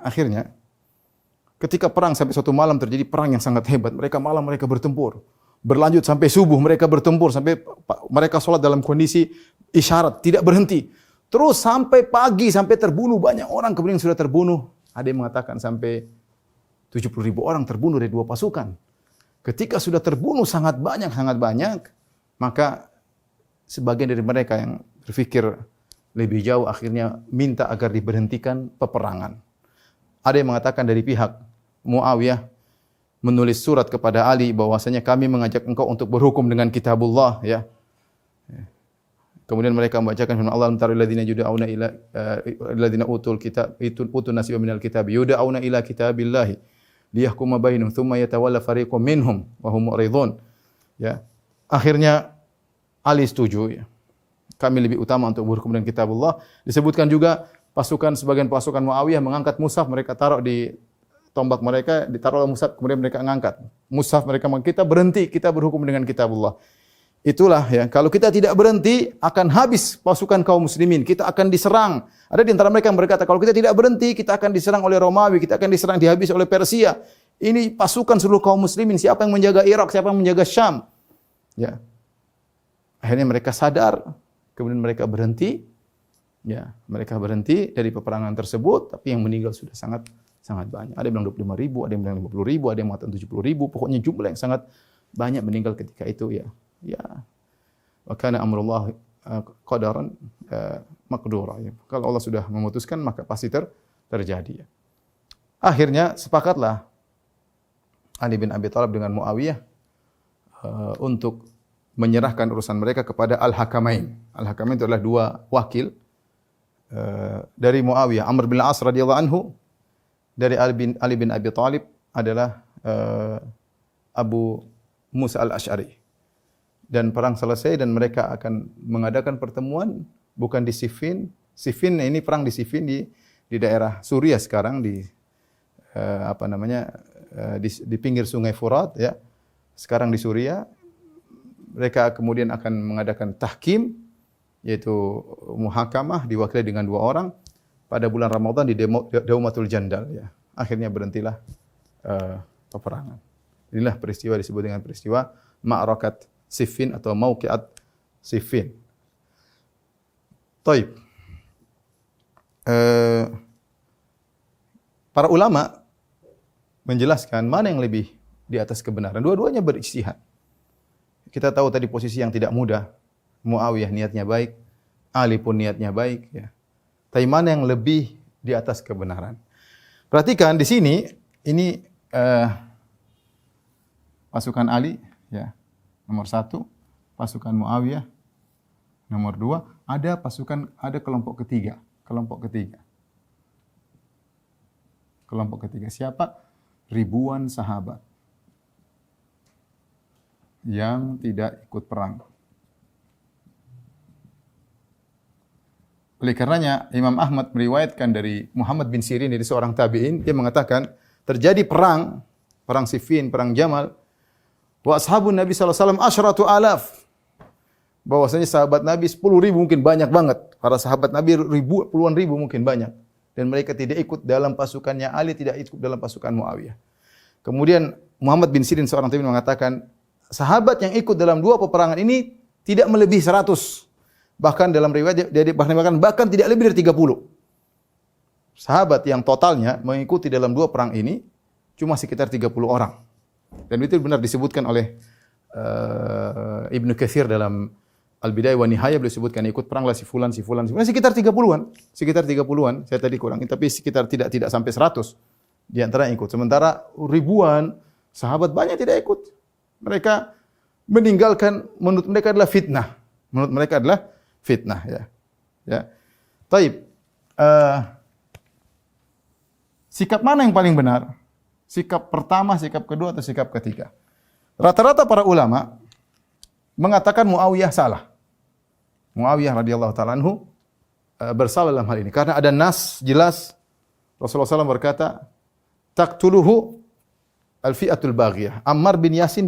ketika perang sampai suatu malam terjadi perang yang sangat hebat. Mereka bertempur. Berlanjut sampai subuh mereka bertempur. Sampai mereka sholat dalam kondisi isyarat. Tidak berhenti. Terus sampai pagi, sampai terbunuh banyak orang. Kemudian sudah terbunuh. Ada yang mengatakan sampai 70.000 orang terbunuh dari dua pasukan. Ketika sudah terbunuh sangat banyak. Maka sebagian dari mereka yang berpikir lebih jauh akhirnya minta agar diberhentikan peperangan. Ada yang mengatakan dari pihak Muawiyah menulis surat kepada Ali bahwasanya kami mengajak engkau untuk berhukum dengan kitabullah, ya. Kemudian mereka membacakan firman Allah, "Antarul ladzina yud'auna ila alladzina utul kitab utun nasiban minal kitab yud'auna ila kitabillahi liyahkuma bainahum tsumma yatawalla fariqum minhum wa hum mu'ridun." Ya. Akhirnya Ali setuju, ya. Kami lebih utama untuk berhukum dengan kitabullah. Disebutkan juga sebagian pasukan Muawiyah mengangkat mushaf, mereka taruh di tombak mereka, ditaruh mushaf, kemudian mereka angkat mushaf, mereka kita berhenti, kita berhukum dengan kitabullah. Itulah, ya, kalau kita tidak berhenti akan habis pasukan kaum muslimin, kita akan diserang. Ada di antara mereka yang berkata, kalau kita tidak berhenti kita akan diserang oleh Romawi, kita akan diserang, dihabis oleh Persia. Ini pasukan seluruh kaum muslimin, siapa yang menjaga Irak, siapa yang menjaga Syam? Ya. Akhirnya mereka sadar. Kemudian mereka berhenti, ya, mereka berhenti dari peperangan tersebut, tapi yang meninggal sudah sangat banyak. Ada yang bilang 25.000, ada yang bilang 50.000, ada yang mengatakan 70.000, pokoknya jumlah yang sangat banyak meninggal ketika itu, ya. Ya. Wa kana amrullah qadaran maqdura, ya. Kalau Allah sudah memutuskan maka pasti terjadi, ya. Akhirnya sepakatlah Ali bin Abi Thalib dengan Muawiyah untuk menyerahkan urusan mereka kepada Al-Hakamain. Al-Hakamain itu adalah dua wakil dari Muawiyah. Amr bin Al-As radhiyallahu anhu, dari Ali bin Abi Thalib adalah Abu Musa Al-Asy'ari. Dan perang selesai dan mereka akan mengadakan pertemuan bukan di Siffin. Siffin ini perang di Siffin di daerah Suriah sekarang di di pinggir Sungai Furat, ya. Sekarang di Suriah. Mereka kemudian akan mengadakan tahkim, yaitu muhakamah diwakili dengan dua orang pada bulan Ramadan di Daumatul Jandal, ya. Akhirnya berhentilah peperangan. Inilah peristiwa disebut dengan peristiwa Ma'rakat Siffin atau Mauqi'at Siffin. Taib. Para ulama menjelaskan mana yang lebih di atas kebenaran. Dua-duanya berijtihad. Kita tahu tadi posisi yang tidak mudah. Muawiyah niatnya baik, Ali pun niatnya baik, ya. Tapi mana yang lebih di atas kebenaran? Perhatikan di sini, ini pasukan Ali, ya, nomor 1, pasukan Muawiyah nomor 2, ada kelompok ketiga. Kelompok ketiga siapa? Ribuan sahabat. yang tidak ikut perang. Oleh karenanya Imam Ahmad meriwayatkan dari Muhammad bin Sirin dari seorang tabi'in, dia mengatakan terjadi perang Siffin, perang Jamal. Wa ashabun Nabi sallallahu alaihi wasallam asyratu alaf. Bahwasanya sahabat Nabi 10.000 mungkin banyak banget. Para sahabat Nabi puluhan ribu mungkin banyak. Dan mereka tidak ikut dalam pasukannya Ali, tidak ikut dalam pasukan Muawiyah. Kemudian Muhammad bin Sirin seorang tabi'in mengatakan, sahabat yang ikut dalam dua peperangan ini tidak melebihi 100. Bahkan dalam riwayat dia bahkan tidak lebih dari 30. Sahabat yang totalnya mengikuti dalam dua perang ini cuma sekitar 30 orang. Dan itu benar disebutkan oleh Ibnu Katsir dalam Al-Bidayah wa Nihayah, beliau sebutkan ikut perang lah si fulan sekitar 30-an. Sekitar 30-an. Saya tadi kurangin tapi sekitar tidak sampai 100 di antara yang ikut. Sementara ribuan sahabat banyak tidak ikut. Mereka meninggalkan, menurut mereka adalah fitnah. Menurut mereka adalah fitnah, ya. Ya. Taib. Sikap mana yang paling benar? Sikap pertama, sikap kedua, atau sikap ketiga? Rata-rata para ulama mengatakan Muawiyah salah. Muawiyah radhiyallahu ta'ala anhu bersalah dalam hal ini. Karena ada nas jelas Rasulullah SAW berkata, taqtuluhu al-fi'atul baghiyah. Ammar bin Yasir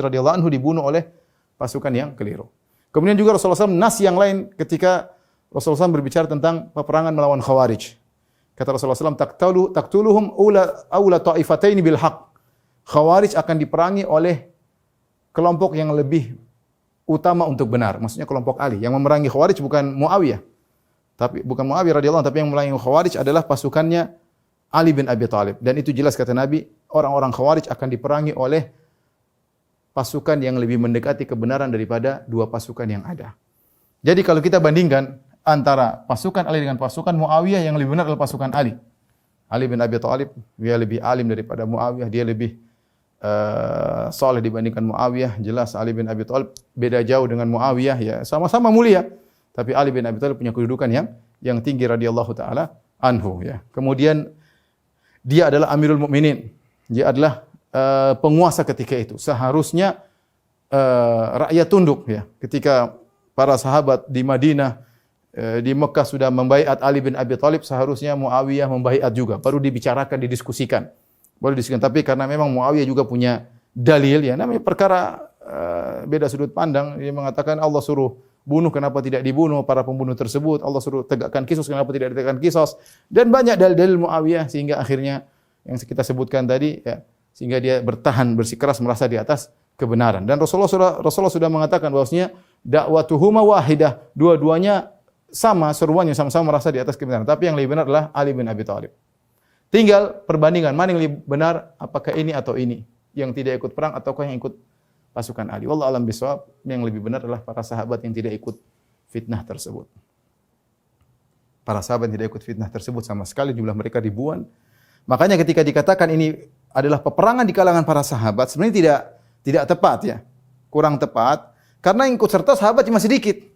radhiyallahu anhu dibunuh oleh pasukan yang keliru. Kemudian juga Rasulullah SAW nas yang lain ketika Rasulullah SAW berbicara tentang peperangan melawan Khawarij. Kata Rasulullah SAW, taqtuluhum awla ta'ifataini bil haqq. Khawarij akan diperangi oleh kelompok yang lebih utama untuk benar. Maksudnya kelompok Ali. Yang memerangi Khawarij bukan Muawiyah. Bukan Muawiyah radhiyallahu anhu, tapi yang memerangi Khawarij adalah pasukannya Ali bin Abi Thalib. Dan itu jelas kata Nabi, orang-orang Khawarij akan diperangi oleh pasukan yang lebih mendekati kebenaran daripada dua pasukan yang ada. Jadi kalau kita bandingkan antara pasukan Ali dengan pasukan Muawiyah, yang lebih benar adalah pasukan Ali. Ali bin Abi Thalib, dia lebih alim daripada Muawiyah, dia lebih soleh dibandingkan Muawiyah. Jelas Ali bin Abi Thalib beda jauh dengan Muawiyah, ya sama-sama mulia, tapi Ali bin Abi Thalib punya kedudukan yang tinggi radhiyallahu taala anhu, ya. Kemudian dia adalah Amirul Mukminin. Dia adalah penguasa ketika itu. Seharusnya rakyat tunduk, ya. Ketika para sahabat di Madinah, di Mekah sudah membaiat Ali bin Abi Thalib, seharusnya Muawiyah membaiat juga. Baru dibicarakan, didiskusikan. Tapi karena memang Muawiyah juga punya dalil, ya, namanya perkara beda sudut pandang. Dia mengatakan Allah suruh bunuh, kenapa tidak dibunuh para pembunuh tersebut? Allah suruh tegakkan kisos, kenapa tidak ditegakkan kisos? Dan banyak dalil-dalil Muawiyah sehingga akhirnya yang kita sebutkan tadi, ya, sehingga dia bertahan bersikeras merasa di atas kebenaran. Dan Rasulullah sudah mengatakan bahwasanya dakwatuhuma wahidah, dua-duanya sama seruannya, sama-sama merasa di atas kebenaran. Tapi yang lebih benar adalah Ali bin Abi Thalib. Tinggal perbandingan mana yang lebih benar, apakah ini atau ini, yang tidak ikut perang ataukah yang ikut pasukan Ali. Wallahu a'lam bishawab. Yang lebih benar adalah para sahabat yang tidak ikut fitnah tersebut. Para sahabat yang tidak ikut fitnah tersebut sama sekali, jumlah mereka ribuan. Makanya ketika dikatakan ini adalah peperangan di kalangan para sahabat, sebenarnya tidak tepat, ya. Kurang tepat karena yang ikut serta sahabat cuma sedikit.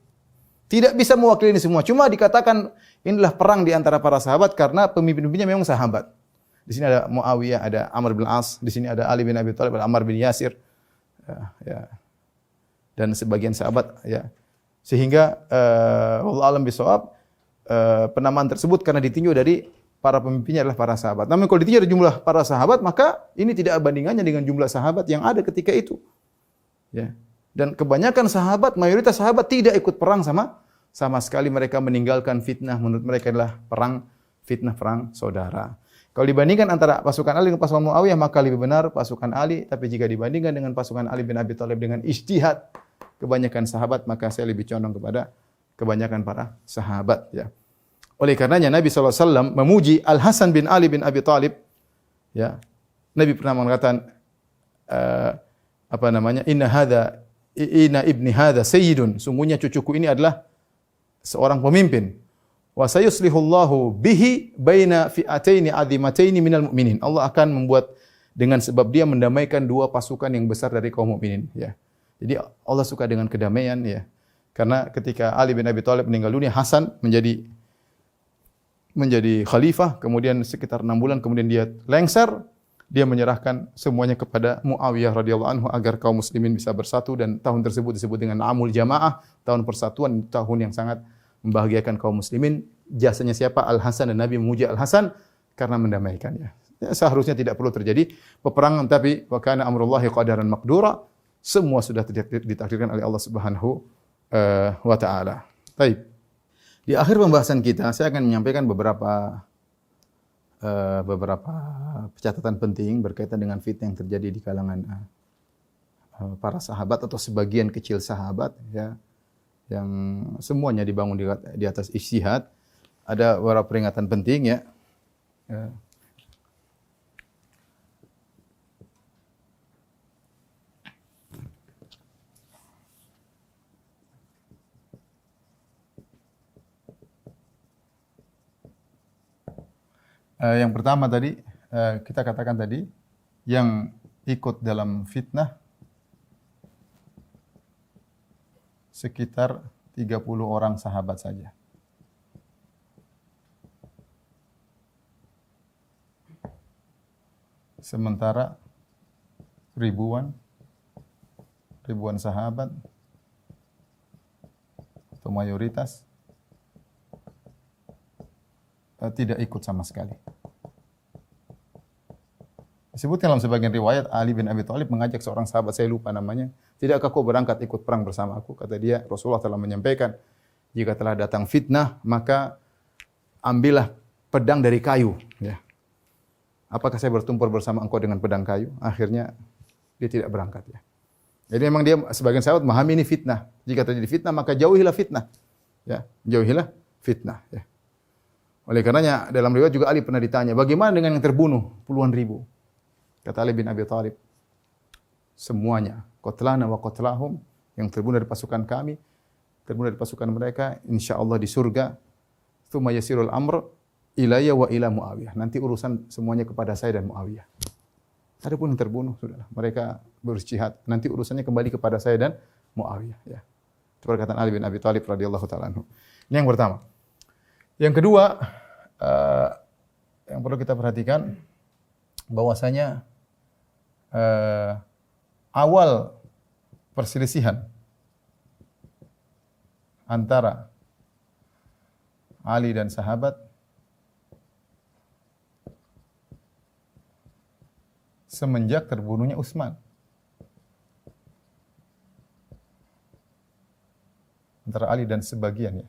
Tidak bisa mewakili ini semua. Cuma dikatakan inilah perang di antara para sahabat karena pemimpin-pemimpinnya memang sahabat. Di sini ada Muawiyah, ada Amr bin As, di sini ada Ali bin Abi Thalib, ada Ammar bin Yasir, ya. Dan sebagian sahabat, ya. Sehingga wallahu a'lam bishawab, penamaan tersebut karena ditinjau dari para pemimpinnya adalah para sahabat. Namun kalau ditinjau dari jumlah para sahabat, maka ini tidak bandingannya dengan jumlah sahabat yang ada ketika itu. Ya. Dan kebanyakan sahabat, mayoritas sahabat tidak ikut perang sama sekali. Mereka meninggalkan fitnah. Menurut mereka adalah fitnah perang saudara. Kalau dibandingkan antara pasukan Ali dengan pasukan Muawiyah, maka lebih benar pasukan Ali. Tapi jika dibandingkan dengan pasukan Ali bin Abi Thalib dengan ijtihad kebanyakan sahabat, maka saya lebih condong kepada kebanyakan para sahabat, ya. Oleh karenanya Nabi SAW memuji Al-Hasan bin Ali bin Abi Thalib, ya. Nabi pernah mengatakan Inna ibni hadza sayyidun, sungguhnya cucuku ini adalah seorang pemimpin. Wa sayuslihullahu bihi baina fi'ataini 'azimataini minal mu'minin. Allah akan membuat dengan sebab dia mendamaikan dua pasukan yang besar dari kaum mukminin, ya. Jadi Allah suka dengan kedamaian, ya. Karena ketika Ali bin Abi Thalib meninggal dunia, Hasan menjadi khalifah, kemudian sekitar 6 bulan kemudian dia lengser. dia menyerahkan semuanya kepada Muawiyah radhiyallahu anhu agar kaum muslimin bisa bersatu, dan tahun tersebut disebut dengan Amul Jamaah, tahun persatuan, tahun yang sangat membahagiakan kaum muslimin. Jasanya siapa? Al-Hasan, dan Nabi memuji Al-Hasan karena mendamaikannya. Ya, seharusnya tidak perlu terjadi peperangan, tapi wa kana amrullahi qadaran maqdura, semua sudah ditakdirkan oleh Allah Subhanahu wa taala. Baik. Di akhir pembahasan kita saya akan menyampaikan beberapa catatan penting berkaitan dengan fitnah yang terjadi di kalangan para sahabat atau sebagian kecil sahabat, ya, yang semuanya dibangun di atas ijtihad. Ada beberapa peringatan penting, ya. Yang pertama tadi, kita katakan tadi, yang ikut dalam fitnah sekitar 30 orang sahabat saja. Sementara ribuan sahabat atau mayoritas tidak ikut sama sekali. Disebutkan dalam sebagian riwayat, Ali bin Abi Thalib mengajak seorang sahabat, saya lupa namanya, "Tidakkah kau berangkat ikut perang bersama aku?" Kata dia, "Rasulullah telah menyampaikan, jika telah datang fitnah, maka ambillah pedang dari kayu." Ya. Apakah saya bertumpur bersama engkau dengan pedang kayu? Akhirnya dia tidak berangkat. Ya. Jadi memang dia, sebagian sahabat memahami ini fitnah. Jika terjadi fitnah, maka jauhilah fitnah. Ya, jauhilah fitnah. Ya. Oleh karenanya dalam riwayat juga Ali pernah ditanya, bagaimana dengan yang terbunuh puluhan ribu? Kata Ali bin Abi Thalib, semuanya, qatlana wa qatlahum, yang terbunuh dari pasukan kami, terbunuh dari pasukan mereka, insyaallah di surga. Tsumma yasirul amr ilayya wa ila Muawiyah. Nanti urusan semuanya kepada saya dan Muawiyah. Adapun yang terbunuh, sudahlah, mereka berjihad. Nanti urusannya kembali kepada saya dan Muawiyah. Ya. Itu perkataan Ali bin Abi Thalib radhiyallahu taala anhu. Ini yang pertama. Yang kedua, yang perlu kita perhatikan, bahwasanya awal perselisihan antara Ali dan sahabat semenjak terbunuhnya Utsman. Antara Ali dan sebagian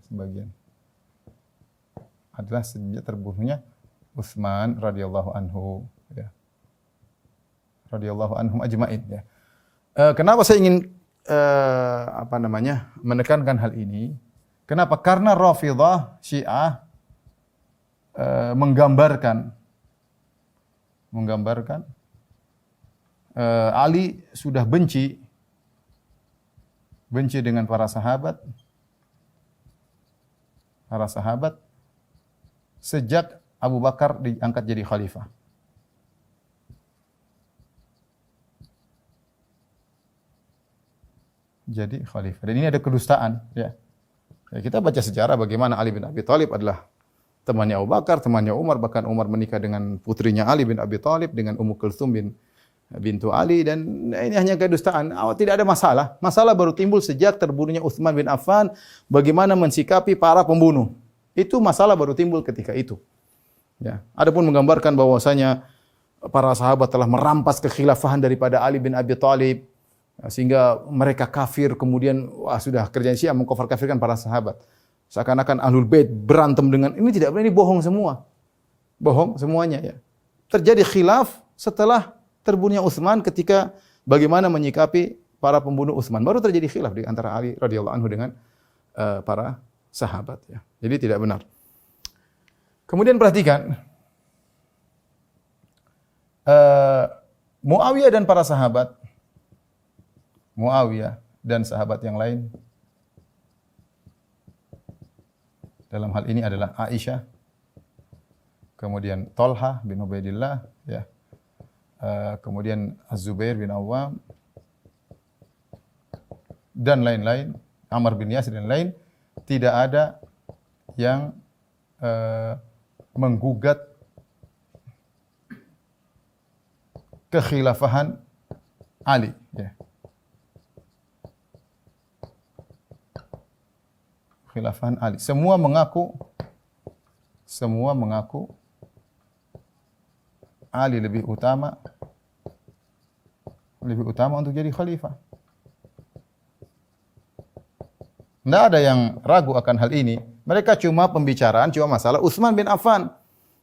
adalah sejak terbunuhnya Utsman radhiyallahu anhu, ya. Radhiyallahu anhum ajmain, ya. Kenapa saya ingin menekankan hal ini? Kenapa? Karena Rafidhah Syiah menggambarkan Ali sudah benci dengan para sahabat sejak Abu Bakar diangkat jadi khalifah. Jadi khalifah. Dan ini ada kedustaan, ya. Kita baca sejarah bagaimana Ali bin Abi Thalib adalah temannya Abu Bakar, temannya Umar, bahkan Umar menikah dengan putrinya Ali bin Abi Thalib dengan Ummu Kulthum bintu Ali, dan ini hanya kedustaan. Tidak ada masalah. Masalah baru timbul sejak terbunuhnya Utsman bin Affan, bagaimana mensikapi para pembunuh. Itu masalah baru timbul ketika itu. Ya. Adapun menggambarkan bahwasanya para sahabat telah merampas kekhilafahan daripada Ali bin Abi Thalib sehingga mereka kafir, kemudian sudah kerjaan Syiah mengkafir-kafirkan para sahabat. Seakan-akan Ahlul Bait berantem dengan ini, tidak benar, ini bohong semua. Bohong semuanya, ya. Terjadi khilaf setelah terbunuhnya Utsman, ketika bagaimana menyikapi para pembunuh Utsman. Baru terjadi khilaf di antara Ali radhiyallahu anhu dengan para sahabat, ya. Jadi tidak benar. Kemudian perhatikan, Muawiyah dan para sahabat, Muawiyah dan sahabat yang lain, dalam hal ini adalah Aisyah, kemudian Thalhah bin Ubaidillah, ya, kemudian Az-Zubair bin Awwam, dan lain-lain, Ammar bin Yasir dan lain, tidak ada yang menggugat kekhilafahan Ali. Ya. Kekhilafahan Ali. Semua mengaku Ali lebih utama untuk jadi khalifah. Tidak ada yang ragu akan hal ini. Mereka cuma masalah Utsman bin Affan.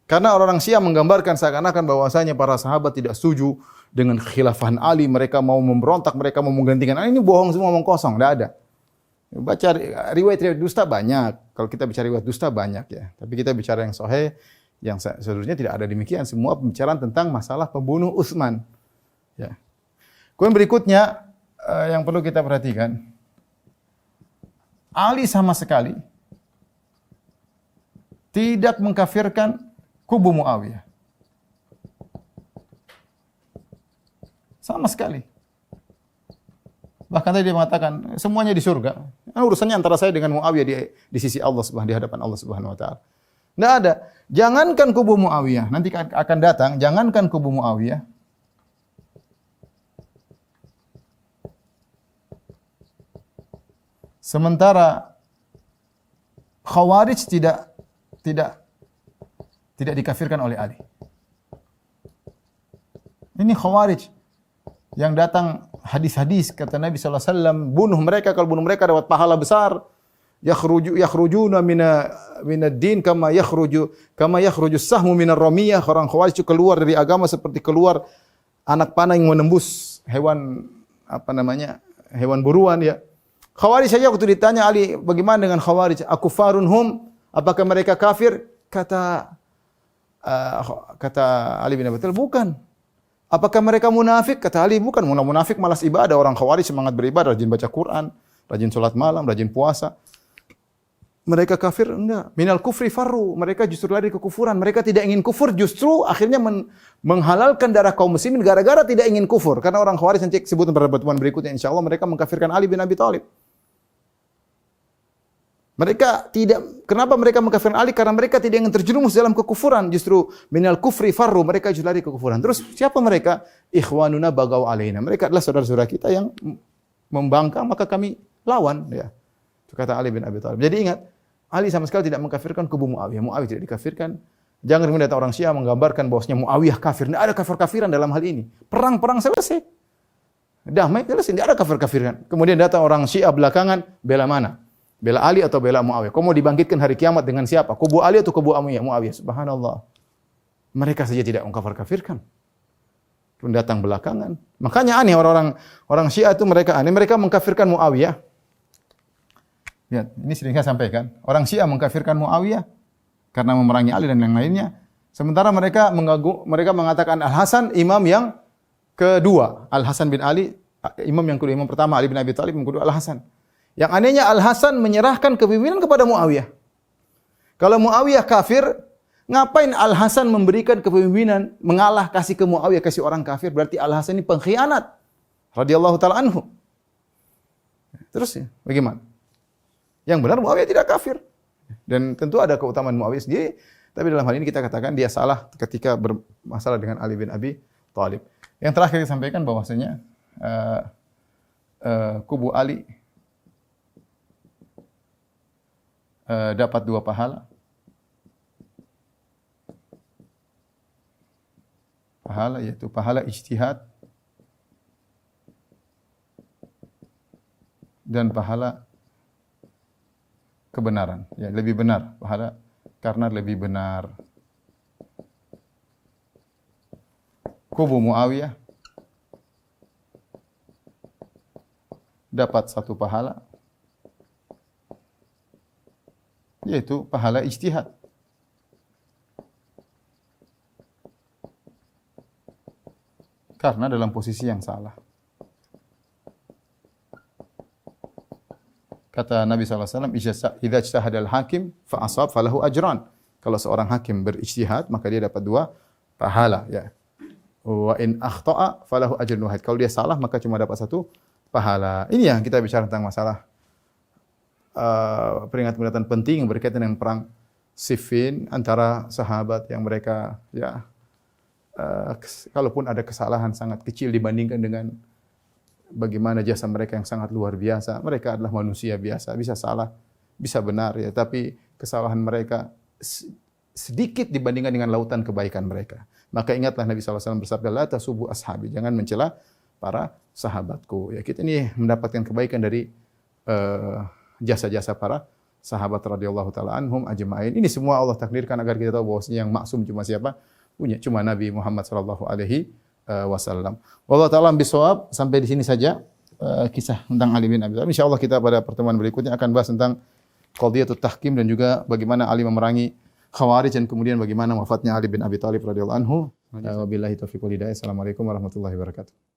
Karena orang Syiah menggambarkan seakan-akan bahwasanya para sahabat tidak setuju dengan kekhilafahan Ali, mereka mau memberontak, mereka mau menggantikan Ali. Ini bohong semua, omong kosong, tidak ada. Baca riwayat-riwayat dusta banyak. Kalau kita bicara riwayat dusta banyak ya. Tapi kita bicara yang sahih, yang seharusnya tidak ada demikian. Semua pembicaraan tentang masalah pembunuh Utsman. Ya. Kemudian berikutnya yang perlu kita perhatikan, Ali sama sekali tidak mengkafirkan kubu Muawiyah. Sama sekali. Bahkan tadi dia mengatakan semuanya di surga. Urusannya antara saya dengan Muawiyah di sisi Allah Subhanahu, di hadapan Allah Subhanahu wa taala. Tidak ada. Jangankan kubu Muawiyah, nanti akan datang, jangankan kubu Muawiyah. Sementara Khawarij tidak dikafirkan oleh Ali. Ini Khawarij yang datang hadis-hadis kata Nabi sallallahu alaihi wasallam, bunuh mereka, kalau bunuh mereka dapat pahala besar. Yakhrujuna minad-din kama yakhruju sahmu minar ramiyah. Orang Khawarij itu keluar dari agama seperti keluar anak panah yang menembus hewan buruan ya. Khawarij saja waktu ditanya Ali, bagaimana dengan Khawarij? Akufarun hum? Apakah mereka kafir? Kata Ali bin Abi Thalib, bukan. Apakah mereka munafik? Kata Ali, bukan. Munafik malas ibadah. Orang Khawarij semangat beribadah, rajin baca Quran, rajin salat malam, rajin puasa. Mereka kafir? Enggak. Minal kufri farru. Mereka justru lari ke kufuran. Mereka tidak ingin kufur, justru akhirnya menghalalkan darah kaum muslimin gara-gara tidak ingin kufur. Karena orang Khawarij nanti sebutkan pada pertemuan berikutnya, insyaallah mereka mengkafirkan Ali bin Abi Thalib. Kenapa mereka mengkafirkan Ali? Karena mereka tidak ingin terjerumus dalam kekufuran. Justru minal kufri farru, mereka justru lari ke kekufuran. Terus siapa mereka? Ikhwanuna bagaw alaina. Mereka adalah saudara-saudara kita yang membangkang, maka kami lawan. Ya. Itu kata Ali bin Abi Thalib. Jadi ingat, Ali sama sekali tidak mengkafirkan kubu Muawiyah. Muawiyah tidak dikafirkan. Jangan kemudian datang orang Syiah menggambarkan bahwasanya Muawiyah kafir. Tidak ada kafir-kafiran dalam hal ini. Perang selesai. Damai selesai. Tidak ada kafir-kafiran. Kemudian datang orang Syiah belakangan, bela mana? Bela Ali atau bela Muawiyah? Kau mau dibangkitkan hari kiamat dengan siapa? Kubu Ali atau kubu Muawiyah? Subhanallah. Mereka saja tidak mengkafir-kafirkan. Pun datang belakangan. Makanya aneh orang Syiah itu mereka aneh. Mereka mengkafirkan Muawiyah. Lihat, ini sering saya sampaikan. Orang Syiah mengkafirkan Muawiyah karena memerangi Ali dan yang lainnya. Sementara mereka mengatakan Al-Hasan imam yang kedua. Al-Hasan bin Ali, imam yang kedua. Imam pertama Ali bin Abi Thalib, yang kedua Al-Hasan. Yang anehnya Al-Hasan menyerahkan kepemimpinan kepada Muawiyah. Kalau Muawiyah kafir, ngapain Al-Hasan memberikan kepemimpinan, mengalah kasih ke Muawiyah, kasih orang kafir? Berarti Al-Hasan ini pengkhianat. Radhiyallahu ta'ala anhu. Terus ya, bagaimana? Yang benar Muawiyah tidak kafir. Dan tentu ada keutamaan Muawiyah sendiri. Tapi dalam hal ini kita katakan dia salah ketika bermasalah dengan Ali bin Abi Thalib. Yang terakhir saya sampaikan bahwasanya kubu Ali dapat dua pahala. Pahala yaitu pahala ijtihad dan pahala kebenaran. Ya, lebih benar pahala karena lebih benar. Kubu Muawiyah dapat satu pahala, yaitu pahala ijtihad. Karena dalam posisi yang salah. Kata Nabi SAW, idza ijtahada al-hakim fa asab falahu ajran. Kalau seorang hakim berijtihad, maka dia dapat dua pahala. Ya. Wa in akhta'a falahu ajrun wahid. Kalau dia salah, maka cuma dapat satu pahala. Ini yang kita bicara tentang masalah peringatan-peringatan penting yang berkaitan dengan perang Siffin antara sahabat yang mereka ya kalaupun ada kesalahan sangat kecil dibandingkan dengan bagaimana jasa mereka yang sangat luar biasa. Mereka adalah manusia biasa, bisa salah, bisa benar ya, tapi kesalahan mereka sedikit dibandingkan dengan lautan kebaikan mereka. Maka ingatlah Nabi SAW bersabda, la tasubbu ashabi, jangan mencela para sahabatku. Ya, kita ini mendapatkan kebaikan dari jasa-jasa para sahabat radhiyallahu taala anhum ajma'in. Ini semua Allah takdirkan agar kita tahu bahwasanya yang maksum cuma siapa? Cuma Nabi Muhammad sallallahu alaihi wasallam. Wallahu taala bisawab. Sampai di sini saja kisah tentang Ali bin Abi Thalib. Insyaallah kita pada pertemuan berikutnya akan bahas tentang qadhiyatut tahkim dan juga bagaimana Ali memerangi Khawarij dan kemudian bagaimana wafatnya Ali bin Abi Thalib radhiyallahu anhu. Wabillahi taufiq wal hidayah. Assalamualaikum warahmatullahi wabarakatuh.